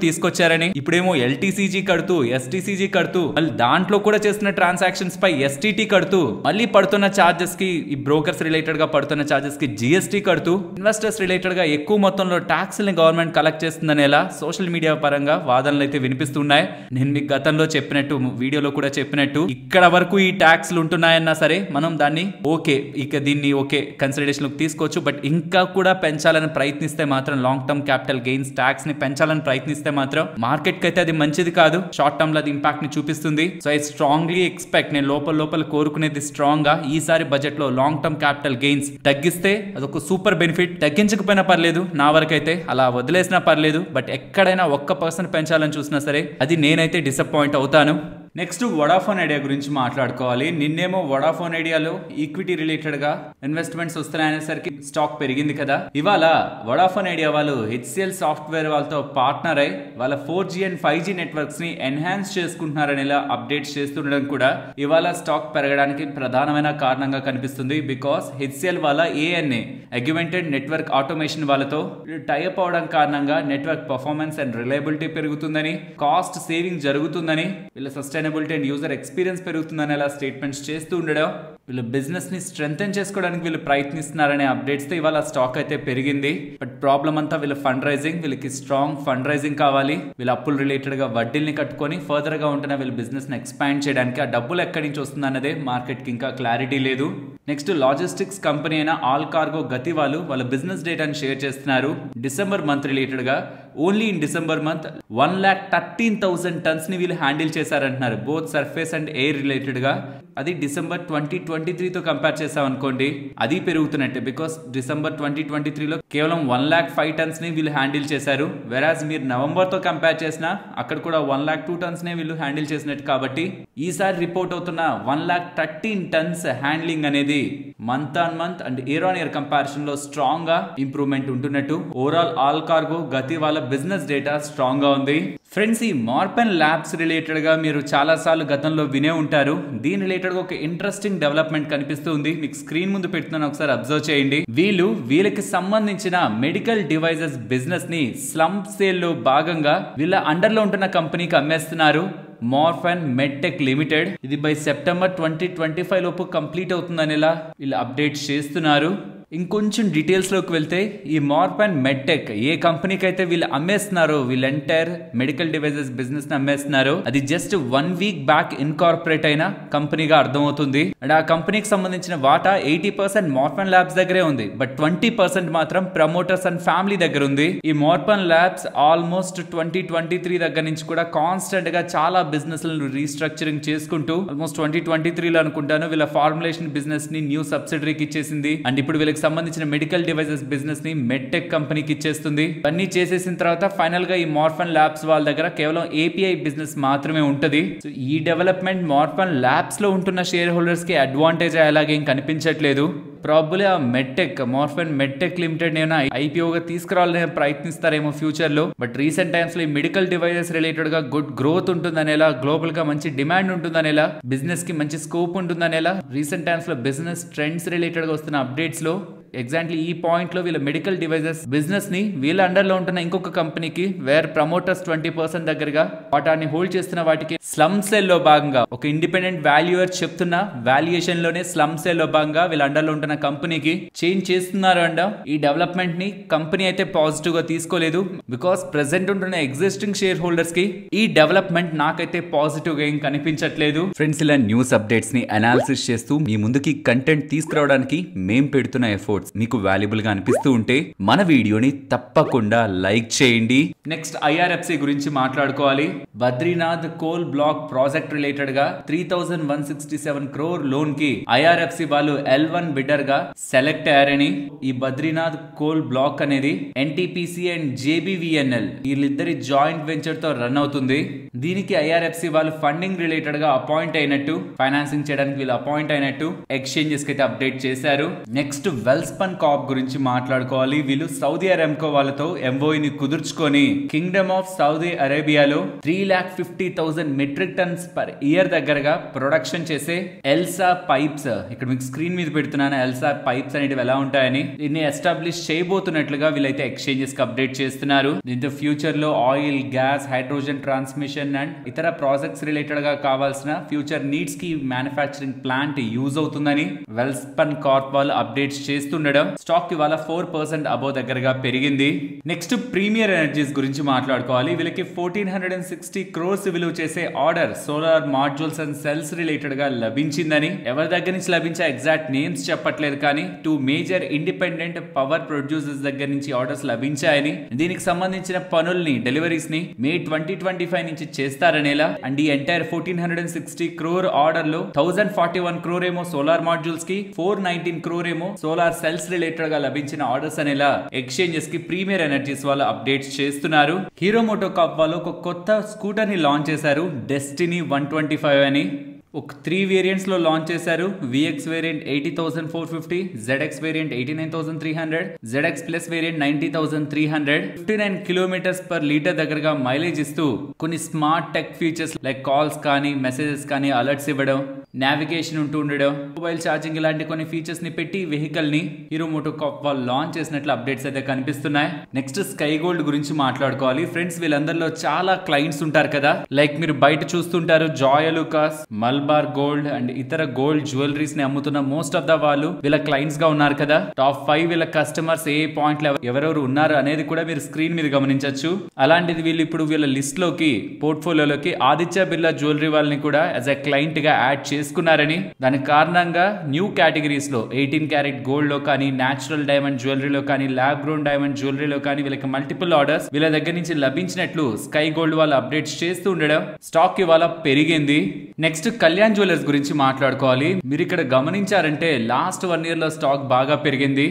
తీసుకొచ్చారని, ఇప్పుడేమో ఎల్టీసీజీ కడుతూ ఎస్టీసీజీ కడుతూ మళ్ళీ దాంట్లో కూడా చేస్తున్న ట్రాన్సాక్షన్స్ పై ఎస్టిటి కడుతూ మళ్ళీ పడుతున్న చార్జెస్ కి ఈ బ్రోకర్స్ రిలేటెడ్ గా పడుతున్న చార్జెస్ కి జిఎస్టీ కడుతూ ఇన్వెస్టర్స్ రిలేటెడ్ గా ఎక్కువ మొత్తంలో ట్యాక్స్ ని గవర్నమెంట్ కలెక్ట్ చేస్తుందనేలా సోషల్ మీడియా పరంగా వాదనలు అయితే వినిపిస్తున్నాయి. నేను మీకు గతంలో చెప్పినట్టు వీడియోలో కూడా చెప్పినట్టు ఇక్కడ వరకు ఈ ట్యాక్స్లు ఉంటున్నాయన్నా సరే మనం దాన్ని ఓకే, ఇక దీన్ని ఓకే కన్సిడరేషన్ లోకి తీసుకోవచ్చు. బట్ ఇంకా కూడా పెంచాలని ప్రయత్నిస్తే మాత్రం long term capital gains tax ని పెంచాలని ప్రయత్నిస్తే మాత్రం మార్కెట్ కి అయితే అది మంచిది కాదు. షార్ట్ టర్మ్ లో అది ఇంపాక్ట్ ని చూపిస్తుంది. సో ఐ స్ట్రాంగ్లీ ఎక్స్పెక్ట్, నేను లోపల కోరుకునేది స్ట్రాంగ్ గా ఈసారి బడ్జెట్ లో లాంగ్ టర్మ్ క్యాపిటల్ గెయిన్స్ తగ్గిస్తే అదొక సూపర్ బెనిఫిట్. తగ్గించకపోయినా పర్లేదు, నా వరకైతే అలా వదిలేసినా పర్లేదు. బట్ ఎక్కడైనా 1% పెంచాలని చూసినా సరే అది నేనైతే డిసప్పాయింట్ అవుతాను. నెక్స్ట్ వడాఫోన్ ఐడియా గురించి మాట్లాడుకోవాలి. నిన్నేమో వడాఫోన్ ఐడియాలో ఈక్విటీ రిలేటెడ్ గా ఇన్వెస్ట్మెంట్స్ వస్తున్నాయనేసరికి స్టాక్ పెరిగింది కదా. ఇవాళ వడాఫోన్ ఐడియా వాళ్ళు హెచ్సిఎల్ సాఫ్ట్వేర్ వాళ్ళతో పార్ట్నర్ అయి వాళ్ళ 4G అండ్ 5G నెట్వర్క్స్ ని ఎన్హాన్స్ చేసుకుంటున్నారని ఇలా అప్డేట్స్ చేస్తుండడం కూడా ఇవాళ స్టాక్ పెరగడానికి ప్రధానమైన కారణంగా కనిపిస్తుంది. బికాస్ హెచ్సిఎల్ వాళ్ళ ANA అగ్యుమెంటెడ్ నెట్వర్క్ ఆటోమేషన్ వాళ్ళతో టైఅప్ అవడం కారణంగా నెట్వర్క్ పర్ఫార్మెన్స్ అండ్ రిలయబిలిటీ పెరుగుతుందని, కాస్ట్ సేవింగ్ జరుగుతుందని, వీళ్ళ సస్టైనబిలిటీ అండ్ యూజర్ ఎక్స్పీరియన్స్ పెరుగుతుందని అలా స్టేట్మెంట్స్ చేస్తూ ఉండడం, వీళ్ళ బిజినెస్ ని స్ట్రెంథెన్ చేసుకోవడానికి వీళ్ళు ప్రయత్నిస్తున్నారనే అప్డేట్స్ తో ఇవాళ స్టాక్ అయితే పెరిగింది. బట్ ప్రాబ్లం అంతా వీళ్ళ ఫండ్ రైజింగ్. వీళ్ళకి స్ట్రాంగ్ ఫండ్ రైజింగ్ కావాలి. వీళ్ళ అప్పులు రిలేటెడ్ గా వడ్డీల్ని కట్టుకొని ఫర్దర్ గా ఉంటున్న వీళ్ళ బిజినెస్ ని ఎక్స్పాండ్ చేయడానికి ఆ డబ్బులు ఎక్కడి నుంచి వస్తుంది అన్నదే మార్కెట్ కి ఇంకా క్లారిటీ లేదు. నెక్స్ట్ లాజిస్టిక్స్ కంపెనీ అయిన ఆల్ కార్గో గతి వాళ్ళ బిజినెస్ డేటాని షేర్ చేస్తున్నారు. డిసెంబర్ మంత్ రిలేటెడ్ గా only in December month 1,13,000 tons ని వీళ్ళు హ్యాండిల్ చేశారంటున్నారు. Both surface and air related గా. అది డిసెంబర్ 2023తో కంపేర్ చేసాం అనుకోండి, అది పెరుగుతున్నట్టే. బికాస్ డిసెంబర్ 2023లో కేవలం 1,05,000 టన్స్ ని వీళ్ళు హ్యాండిల్ చేశారు. వెరాజ్ మీరు నవంబర్ తో కంపేర్ చేసినా అక్కడ కూడా 1,02,000 టన్స్ నే వీళ్ళు హ్యాండిల్ చేసినట్టు. కాబట్టి ఈసారి రిపోర్ట్ అవుతున్న 1,13,000 టన్స్ హ్యాండ్లింగ్ అనేది month on month and year on year comparison లో స్ట్రాంగ్ గా improvement ఉంటున్నట్టు. Overall all cargo Gati వాళ్ళ బిజినెస్ డేటా స్ట్రాంగ్ గా ఉంది. ఫ్రెండ్స్, ఈ మార్పెన్ ల్యాబ్స్ రిలేటెడ్ గా మీరు చాలా సార్లు గతంలో వినే ఉంటారు. దీని రిలేటెడ్ గా ఒక ఇంట్రెస్టింగ్ డెవలప్మెంట్ కనిపిస్తుంది. మీకు స్క్రీన్ ముందు పెడుతున్నాను, ఒకసారి అబ్జర్వ్ చేయండి. వీళ్ళకి సంబంధించిన మెడికల్ డివైజెస్ బిజినెస్ ని స్లమ్ సేల్ లో భాగంగా వీళ్ళ అండర్ లో ఉంటున్న కంపెనీకి అమ్మేస్తున్నారు. మార్ఫెన్ మెడ్టెక్ లిమిటెడ్. ఇది బై సెప్టెంబర్ 2025 లోపు కంప్లీట్ అవుతుందని ఇలా వీళ్ళు అప్డేట్ చేస్తున్నారు. ఇంకొంచెం డీటెయిల్స్ లోకి వెళ్తే ఈ మార్పెన్ మెడ్టెక్ ఏ కంపెనీకి అయితే వీళ్ళు అమ్మేస్తున్నారో, వీళ్ళ ఎంటైర్ మెడికల్ డివైజెస్ బిజినెస్ ని అమ్మేస్తున్నారు, అది జస్ట్ 1 వీక్ బ్యాక్ ఇన్కార్పొరేట్ అయిన కంపెనీగా అర్థమవుతుంది. అండ్ ఆ కంపెనీకి సంబంధించిన వాటా 80% మార్పెన్ ల్యాబ్స్ దగ్గరే ఉంది. బట్ 20% మాత్రం ప్రమోటర్స్ అండ్ ఫ్యామిలీ దగ్గర ఉంది. ఈ మార్పెన్ ల్యాబ్స్ ఆల్మోస్ట్ 2023 దగ్గర నుంచి కూడా కాన్స్టెంట్ గా చాలా బిజినెస్ లను రీస్ట్రక్చరింగ్ చేసుకుంటూ ఆల్మోస్ట్ 2023లో అనుకుంటాను వీళ్ళ ఫార్ములేషన్ బిజినెస్ ని న్యూ సబ్సిడరీకి ఇచ్చేసింది. అండ్ ఇప్పుడు వీళ్ళకి సంబంధించిన మెడికల్ డివైజెస్ బిజినెస్ ని మెడ్టెక్ కంపెనీకి ఇచ్చేస్తుంది. అన్ని చేసేసిన తర్వాత ఫైనల్ గా ఈ మార్ఫెన్ ల్యాబ్స్ వాళ్ళ దగ్గర కేవలం API బిజినెస్ మాత్రమే ఉంటది. సో ఈ డెవలప్మెంట్ మార్ఫెన్ ల్యాబ్స్ లో ఉంటున్న షేర్ హోల్డర్స్ కి అడ్వాంటేజ్ అలాగేం కనిపించట్లేదు. ప్రాబబ్లీ ఆ మార్ఫెన్ మెడ్టెక్ లిమిటెడ్ ఏమైనా IPOగా తీసుకురావాలని ప్రయత్నిస్తారేమో ఫ్యూచర్ లో. బట్ రీసెంట్ టైమ్స్ లో ఈ మెడికల్ డివైజెస్ రిలేటెడ్ గా గుడ్ గ్రోత్ ఉంటుందనేలా, గ్లోబల్ గా మంచి డిమాండ్ ఉంటుందనేలా, బిజినెస్ కి మంచి స్కోప్ ఉంటుందనేలా రీసెంట్ టైమ్స్ లో బిజినెస్ ట్రెండ్స్ రిలేటెడ్ గా వస్తున్న అప్డేట్స్ లో ఎగ్జాక్ట్లీ ఈ పాయింట్ లో వీళ్ళ మెడికల్ డివైజెస్ బిజినెస్ ని వీళ్ళ అండర్ లో ఉంటున్న ఇంకొక కంపెనీకి వేర్ ప్రమోటర్స్ 20% దగ్గరగా వాటాన్ని హోల్డ్ చేస్తున్న వాటికి స్లమ్ సెల్ లో భాగంగా ఒక ఇండిపెండెంట్ వాల్యూయర్ చెప్తున్న వాల్యుయేషన్ లోనే స్లమ్ సెల్ లో భాగంగా వీళ్ళ అండర్ లో ఉంటున్న కంపెనీకి చేంజ్ చేస్తున్నారు. అండ్ ఈ డెవలప్మెంట్ ని కంపెనీ అయితే పాజిటివ్ గా తీసుకోలేదు. బికాస్ ప్రెసెంట్ ఉంటున్న ఎగ్జిస్టింగ్ షేర్ హోల్డర్స్ కి ఈ డెవలప్మెంట్ నాకైతే పాజిటివ్ గా ఏం కనిపించట్లేదు. ఫ్రెండ్స్, ఇలా న్యూస్ అప్డేట్స్ ని అనాలిసిస్ చేస్తూ మీ ముందుకి కంటెంట్ తీసుకురావడానికి మేం పెడుతున్న ఎఫర్ట్స్ మీకు వాల్యుబుల్ గా అనిపిస్తూ ఉంటే మన వీడియోని తప్పకుండా లైక్ చేయండి. నెక్స్ట్ IRFC గురించి మాట్లాడుకోవాలి. Badrinath coal block project related గా 3,167 crore లోన్ కి IRFC వాళ్ళు L1 బిడ్డర్ గా సెలెక్ట్ అయ్యారని, ఈ బద్రీనాథ్ కోల్ బ్లాక్ అనేది NTPC అండ్ JBVNL వీళ్ళిద్దరి జాయింట్ వెంచర్ తో రన్ అవుతుంది. దీనికి IRFC వాళ్ళు ఫండింగ్ రిలేటెడ్ గా అపాయింట్ అయినట్టు, ఫైనాన్సింగ్ చేయడానికి వీళ్ళు అపాయింట్ అయినట్టు ఎక్స్చేంజెస్ కి అయితే అప్డేట్ చేశారు. నెక్స్ట్ వెల్స్పన్ కార్ప్ గురించి మాట్లాడుకోవాలి. వీళ్ళు సౌదీ అరామ్కో వాళ్ళతో MOU ని కుదుర్చుకొని కింగ్డమ్ ఆఫ్ సౌదీ అరేబియాలో 3,50,000 మెట్రిక్ టన్స్ పర్ ఇయర్ దగ్గరగా ప్రొడక్షన్ చేసే ఎల్సా పైప్స్, ఇక్కడ మీకు స్క్రీన్ మీద పెడుతున్నాను ఎల్సా పైప్స్ అనేవి ఎలా ఉంటాయని, దీన్ని ఎస్టాబ్లిష్ చేయబోతున్నట్లుగా వీళ్ళైతే ఎక్స్చేంజెస్ కి అప్డేట్ చేస్తున్నారు. దీంతో ఫ్యూచర్ లో oil, gas, hydrogen transmission and ఇతర ప్రాజెక్ట్స్ రిలేటెడ్ గా కావాల్సిన ఫ్యూచర్ నీడ్స్ కి మ్యానుఫ్యాక్చరింగ్ ప్లాంట్ యూజ్ అవుతుందని వెల్స్పన్ కార్ప్ వాళ్ళు అప్డేట్స్ చేస్తూ చేస్తుండడం స్టాక్ ఇవాళ 4% అబోవ్ దగ్గరగా పెరిగింది. నెక్స్ట్ ప్రీమియర్ ఎనర్జీస్ గురించి మాట్లాడుకోవాలి. వీళ్ళకి 1460 crores విలువ చేసే order solar modules and cells related గా లభించిందని, ఎవరి దగ్గర నుంచి లభించే ఎగ్జాక్ట్ నేమ్స్ చెప్పట్లేదు కానీ 2 మేజర్ ఇండిపెండెంట్ పవర్ ప్రొడ్యూసర్స్ దగ్గర నుంచి ఆర్డర్స్ లభించాయని, దీనికి సంబంధించిన పనుల్ని డెలివరీస్ ని May 2025 నుంచి చేస్తారనేలా. అండ్ ఈ ఎంటైర్ 1460 crore ఆర్డర్ లో 1041 crore ఏమో సోలార్ మాడ్యూల్స్ కి, 419 crore ఏమో సోలార్ సెల్స్ రిలేటెడ్ గా లభించిన ఆర్డర్స్ అనేలా ఎక్స్చేంజెస్ కి ప్రీమియర్ ఎనర్జీస్ వాళ్ళు అప్డేట్స్ చేస్తున్నారు. హీరో మోటోకార్ప్ వాళ్ళు ఒక కొత్త స్కూటర్ ని లాంచ్ చేశారు, డెస్టినీ 125 అని. ఒక 3 వేరియంట్స్ లో లాంచ్ చేశారు. VX variant 80,450, ZX variant 89,300, ZX plus variant 90,300. 59 km/L దగ్గరగా మైలేజ్ ఇస్తూ కొన్ని smart tech features like calls కానీ మెసేజెస్ కానీ అలర్ట్స్ ఇవ్వడం, నావిగేషన్ ఉంటూ ఉండడం, మొబైల్ ఛార్జింగ్ ఇలాంటి కొన్ని ఫీచర్స్ ని పెట్టి వెహికల్ ని హీరో మోటోకార్ప్ వాళ్ళు లాంచ్ చేసినట్లు అప్డేట్స్ అయితే కనిపిస్తున్నాయి. నెక్స్ట్ స్కై గోల్డ్ గురించి మాట్లాడుకోవాలి. ఫ్రెండ్స్, వీళ్ళందరిలో చాలా క్లయింట్స్ ఉంటారు కదా, లైక్ మీరు బయట చూస్తుంటారు Joy Alukkas, Malabar gold and ఇతర గోల్డ్ జ్యువెలరీస్ ని అమ్ముతున్న మోస్ట్ ఆఫ్ ద వాళ్ళు వీళ్ళ క్లయింట్స్ గా ఉన్నారు కదా. టాప్ 5 వీళ్ళ కస్టమర్స్ ఏ పాయింట్ లో ఎవరెవరు ఉన్నారు అనేది కూడా మీరు స్క్రీన్ మీద గమనించవచ్చు. అలాంటిది వీళ్ళు ఇప్పుడు వీళ్ళ లిస్ట్ లోకి, పోర్ట్ఫోలియోలోకి ఆదిత్య బిర్లా జ్యువెలరీ వాళ్ళని కూడా యాజ్ ఎ క్లయింట్ గా యాడ్ చేసుకున్నారని, దానికి కారణంగా న్యూ కేటగిరీస్ లో 18 క్యారెట్ గోల్డ్ లో కానీ, నేచురల్ డైమండ్ జ్యువెలరీలో కానీ, ల్యాబ్ గ్రోన్ డైమండ్ జ్యువెలరీలో కానీ వీళ్ళకి మల్టిపుల్ ఆర్డర్స్ వీళ్ళ దగ్గర నుంచి లభించినట్లు స్కై గోల్డ్ వాళ్ళు అప్డేట్స్ చేస్తూ ఉండడం స్టాక్ ఇవాళ పెరిగింది. నెక్స్ట్ కళ్యాణ్ జ్యువెలర్స్ గురించి మాట్లాడుకోవాలి. మీరు ఇక్కడ గమనించారంటే లాస్ట్ 1 year లో స్టాక్ బాగా పెరిగింది.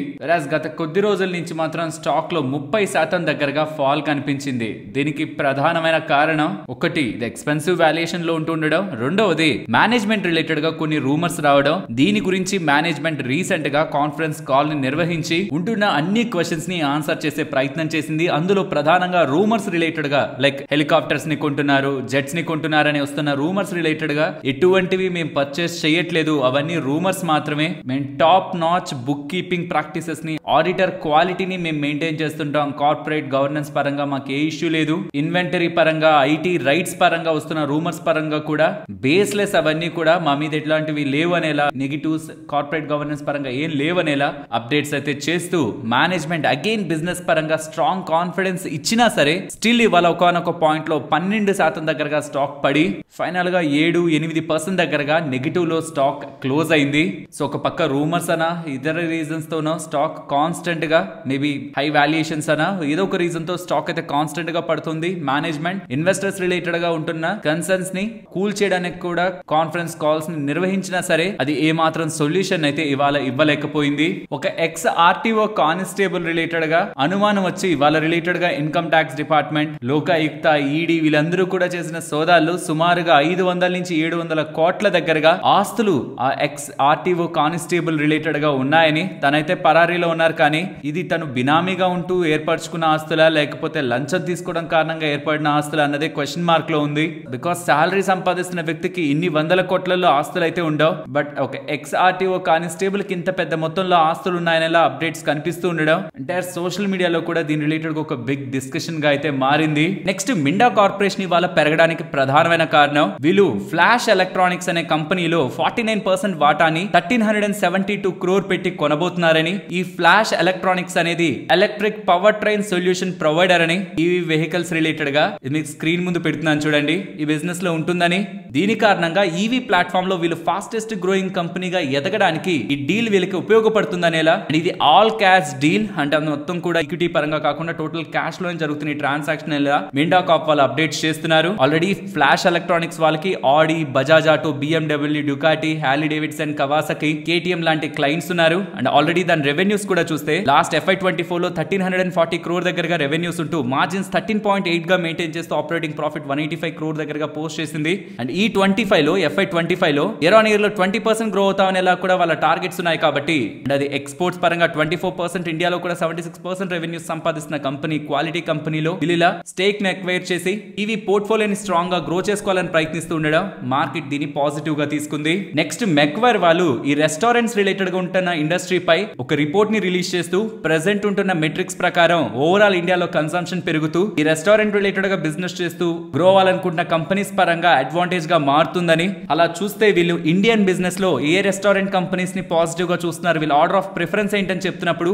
గత కొద్ది రోజుల నుంచి మాత్రం స్టాక్ లో 30% దగ్గరగా ఫాల్ కనిపించింది. దీనికి ప్రధానమైన కారణం ఒకటి ఇది ఎక్స్పెన్సివ్ వాల్యుయేషన్ లో ఉంటుండడం, రెండవది మేనేజ్మెంట్ రిలేటెడ్ గా కొన్ని రూమర్స్ రావడం. దీని గురించి మేనేజ్మెంట్ రీసెంట్ గా కాన్ఫరెన్స్ కాల్ ని నిర్వహించి ఉంటున్న అన్ని క్వశ్చన్స్ ని ఆన్సర్ చేసే ప్రయత్నం చేసింది. అందులో ప్రధానంగా రూమర్స్ రిలేటెడ్ గా లైక్ హెలికాప్టర్స్ ని కొంటున్నారు, జెట్స్ ని కొంటున్నారని వస్తున్న రూమర్స్ రిలేటెడ్ గా ఎటువంటివి మేము పర్చేస్ చేయట్లేదు, అవన్నీ రూమర్స్ మాత్రమే. మేము top notch book keeping practices ని, ఆడిటర్ క్వాలిటీని మేము మెయింటైన్ చేస్తుంటాం. కార్పొరేట్ గవర్నెన్స్ పరంగా మాకు ఏ ఇష్యూ లేదు. ఇన్వెంటరీ పరంగా, ఐటీ రైట్స్ పరంగా వస్తున్న రూమర్స్ పరంగా కూడా బేస్లెస్, అవన్నీ కూడా మా మీద ఎట్లాంటివి లేవు అనేలా, నెగిటివ్స్ కార్పొరేట్ గవర్నెన్స్ పరంగా ఏం లేవనేలా అప్డేట్స్ అయితే చేస్తూ మేనేజ్మెంట్ అగైన్ బిజినెస్ పరంగా స్ట్రాంగ్ కాన్ఫిడెన్స్ ఇచ్చినా సరే స్టిల్ ఇవాళ ఒకనొక పాయింట్ లో 12% దగ్గరగా స్టాక్ పడి ఫైనల్ గా 7-8% దగ్గరగా నెగిటివ్ లో స్టాక్ క్లోజ్ అయింది. సో ఒక పక్క రూమర్స్ అనా ఇతర రీజన్స్ తోనో స్టాక్ కాన్స్టెంట్ గా, మేబీ హై వాల్యుయేషన్స్ అనా ఏదో ఒక రీజన్ తో స్టాక్ అయితే కాన్స్టెంట్ గా పడుతుంది. మేనేజ్మెంట్ ఇన్వెస్టర్స్ రిలేటెడ్ గా ఉంటున్న కన్సర్న్స్ ని కూల్ చేయడానికి కూడా కాన్ఫరెన్స్ కాల్స్ ని నిర్వహించినా సరే అది ఏ మాత్రం సొల్యూషన్ అయితే ఇవాళ ఇవ్వలేకపోయింది. ఒక ఎక్స్ ఆర్టీఓ కానిస్టేబుల్ రిలేటెడ్ గా అనుమానం వచ్చి ఇవాళ రిలేటెడ్ గా income tax department, Lokayukta, ED వీళ్ళందరూ కూడా చేసిన సోదాల్లో సుమారుగా 500 నుంచి 700 కోట్ల దగ్గరగా ఆస్తులు ఆ ఎక్స్ ఆర్టీఓ కానిస్టేబుల్ రిలేటెడ్ గా ఉన్నాయని, తనైతే పరారీలో ఉన్నారు కానీ ఇది తను బినామీగా ఉంటూ ఏర్పరచుకున్న ఆస్తులా లేకపోతే లంచం తీసుకోవడం కారణంగా ఏర్పడిన ఆస్తులు అన్నదే క్వశ్చన్ మార్క్ లో ఉంది. బికాస్ సాలరీ సంపాదిస్తున్న వ్యక్తికి ఇన్ని 100 కోట్లలో ఆస్తులు అయితే ఉండవు. బట్ ఒక ఎక్స్ ఆర్టీఓ కానిస్టేబుల్ కి ఇంత పెద్ద మొత్తంలో ఆస్తులు ఉన్నాయనేలా అప్డేట్స్ కనిపిస్తూ ఉండడం ఎంటైర్ సోషల్ మీడియాలో కూడా దీని రిలేటెడ్ ఒక బిగ్ డిస్కషన్ గా అయితే మారింది. నెక్స్ట్ మిండా కార్పొరేషన్ ఇవాళ పెరగడానికి ప్రధానమైన కారణం వీళ్ళు ఫ్లాష్ ఎలక్ట్రానిక్స్ అనే కంపెనీలో 49% వాటాని 1372 crore పెట్టి కొనబోతున్నారని, ఈ ఫ్లాష్ ఎలక్ట్రానిక్స్ అనేది electric power train solution provider అని, ఈవీ వెహికల్స్ రిలేటెడ్ గా మీకు స్క్రీన్ ముందు పెడుతున్నాను చూడండి, ఈ బిజినెస్ లో ఉంటుందని. దీని కారణంగా ఈవీ ప్లాట్ఫామ్ లో వీళ్ళు ఫాస్టెస్ట్ గ్రోయింగ్ కంపెనీగా ఎదగడానికి ఈ డీల్ వీళ్ళకి ఉపయోగపడుతుందనేలా. ఇది ఆల్ క్యాష్ డీల్ అంటే మొత్తం కూడా ఈక్విటీ పరంగా కాకుండా టోటల్ క్యాష్ లో జరుగుతున్న ట్రాన్సాక్షన్ మిండా కార్ప్ వాళ్ళు అప్డేట్స్ చేస్తున్నారు. ఆల్రెడీ ఫ్లాష్ ఎలక్ట్రానిక్స్ వాళ్ళకి Audi, Bajaj auto, BMW, Ducati, Harley Davidson, Kawasaki, KTM లాంటి క్లయింట్స్ ఉన్నారు. అండ్ ఆల్రెడీ దాని రెవెన్యూస్ కూడా చూస్తే లాస్ట్ FY24 లో 1340 crore దగ్గరగా రెవెన్యూస్ ఉంటూ మార్జిన్స్ 13.8 గా మెయింటైన్ చేస్తూ ఆపరేటింగ్ ప్రాఫిట్ 185 crore దగ్గరగా పోస్ట్ చేసింది. అండ్ ఈ 25 లో FY25 లో ఇయర్ ఆన్ ఇయర్ లో 20% గ్రో అవుతామనేలా కూడా వాళ్ళ టార్గెట్స్ ఉన్నాయి. కాబట్టి అండ్ అది ఎక్స్పోర్ట్స్ పరంగా 24%, ఇండియాలో కూడా 76% రెవెన్యూస్ సంపాదిస్తున్న కంపెనీ, క్వాలిటీ కంపెనీలో వీళ్ళ స్టేక్ ని ఎక్వైర్ చేసి ఈవీ పోర్ట్ఫోలియోని స్ట్రాంగ్ గా గ్రో చేసుకోవాలని ప్రయత్నిస్తూ ఉండడం మార్కెట్ దీన్ని పాజిటివ్ గా తీసుకుంది. నెక్స్ట్ మెక్వైర్ వాళ్ళు ఈ రెస్టారెంట్స్ రిలేటెడ్ గా ఉంటున్న ఇండస్ట్రీ పై ఒక రిపోర్ట్ ని రిలీజ్ చేస్తూ ప్రెసెంట్ ఉంటున్న మెట్రిక్స్ ప్రకారం ఓవరాల్ ఇండియాలో కన్సంప్షన్ పెరుగుతూ ఈ రెస్టారెంట్ రిలేటెడ్ గా బిజినెస్ చేస్తూ గ్రో అవ్వాలనుకుంటున్న కంపెనీస్ పరంగా అడ్వాంటేజ్ గా మారుతుందని, అలా చూసి చూస్తే వీళ్ళు ఇండియన్ బిజినెస్ లో ఏ రెస్టారెంట్ కంపెనీస్ ని పాజిటివ్ గా చూస్తున్నారు, వీళ్ళ ఆర్డర్ ఆఫ్ ప్రిఫరెన్స్ ఏంటని చెప్తున్నప్పుడు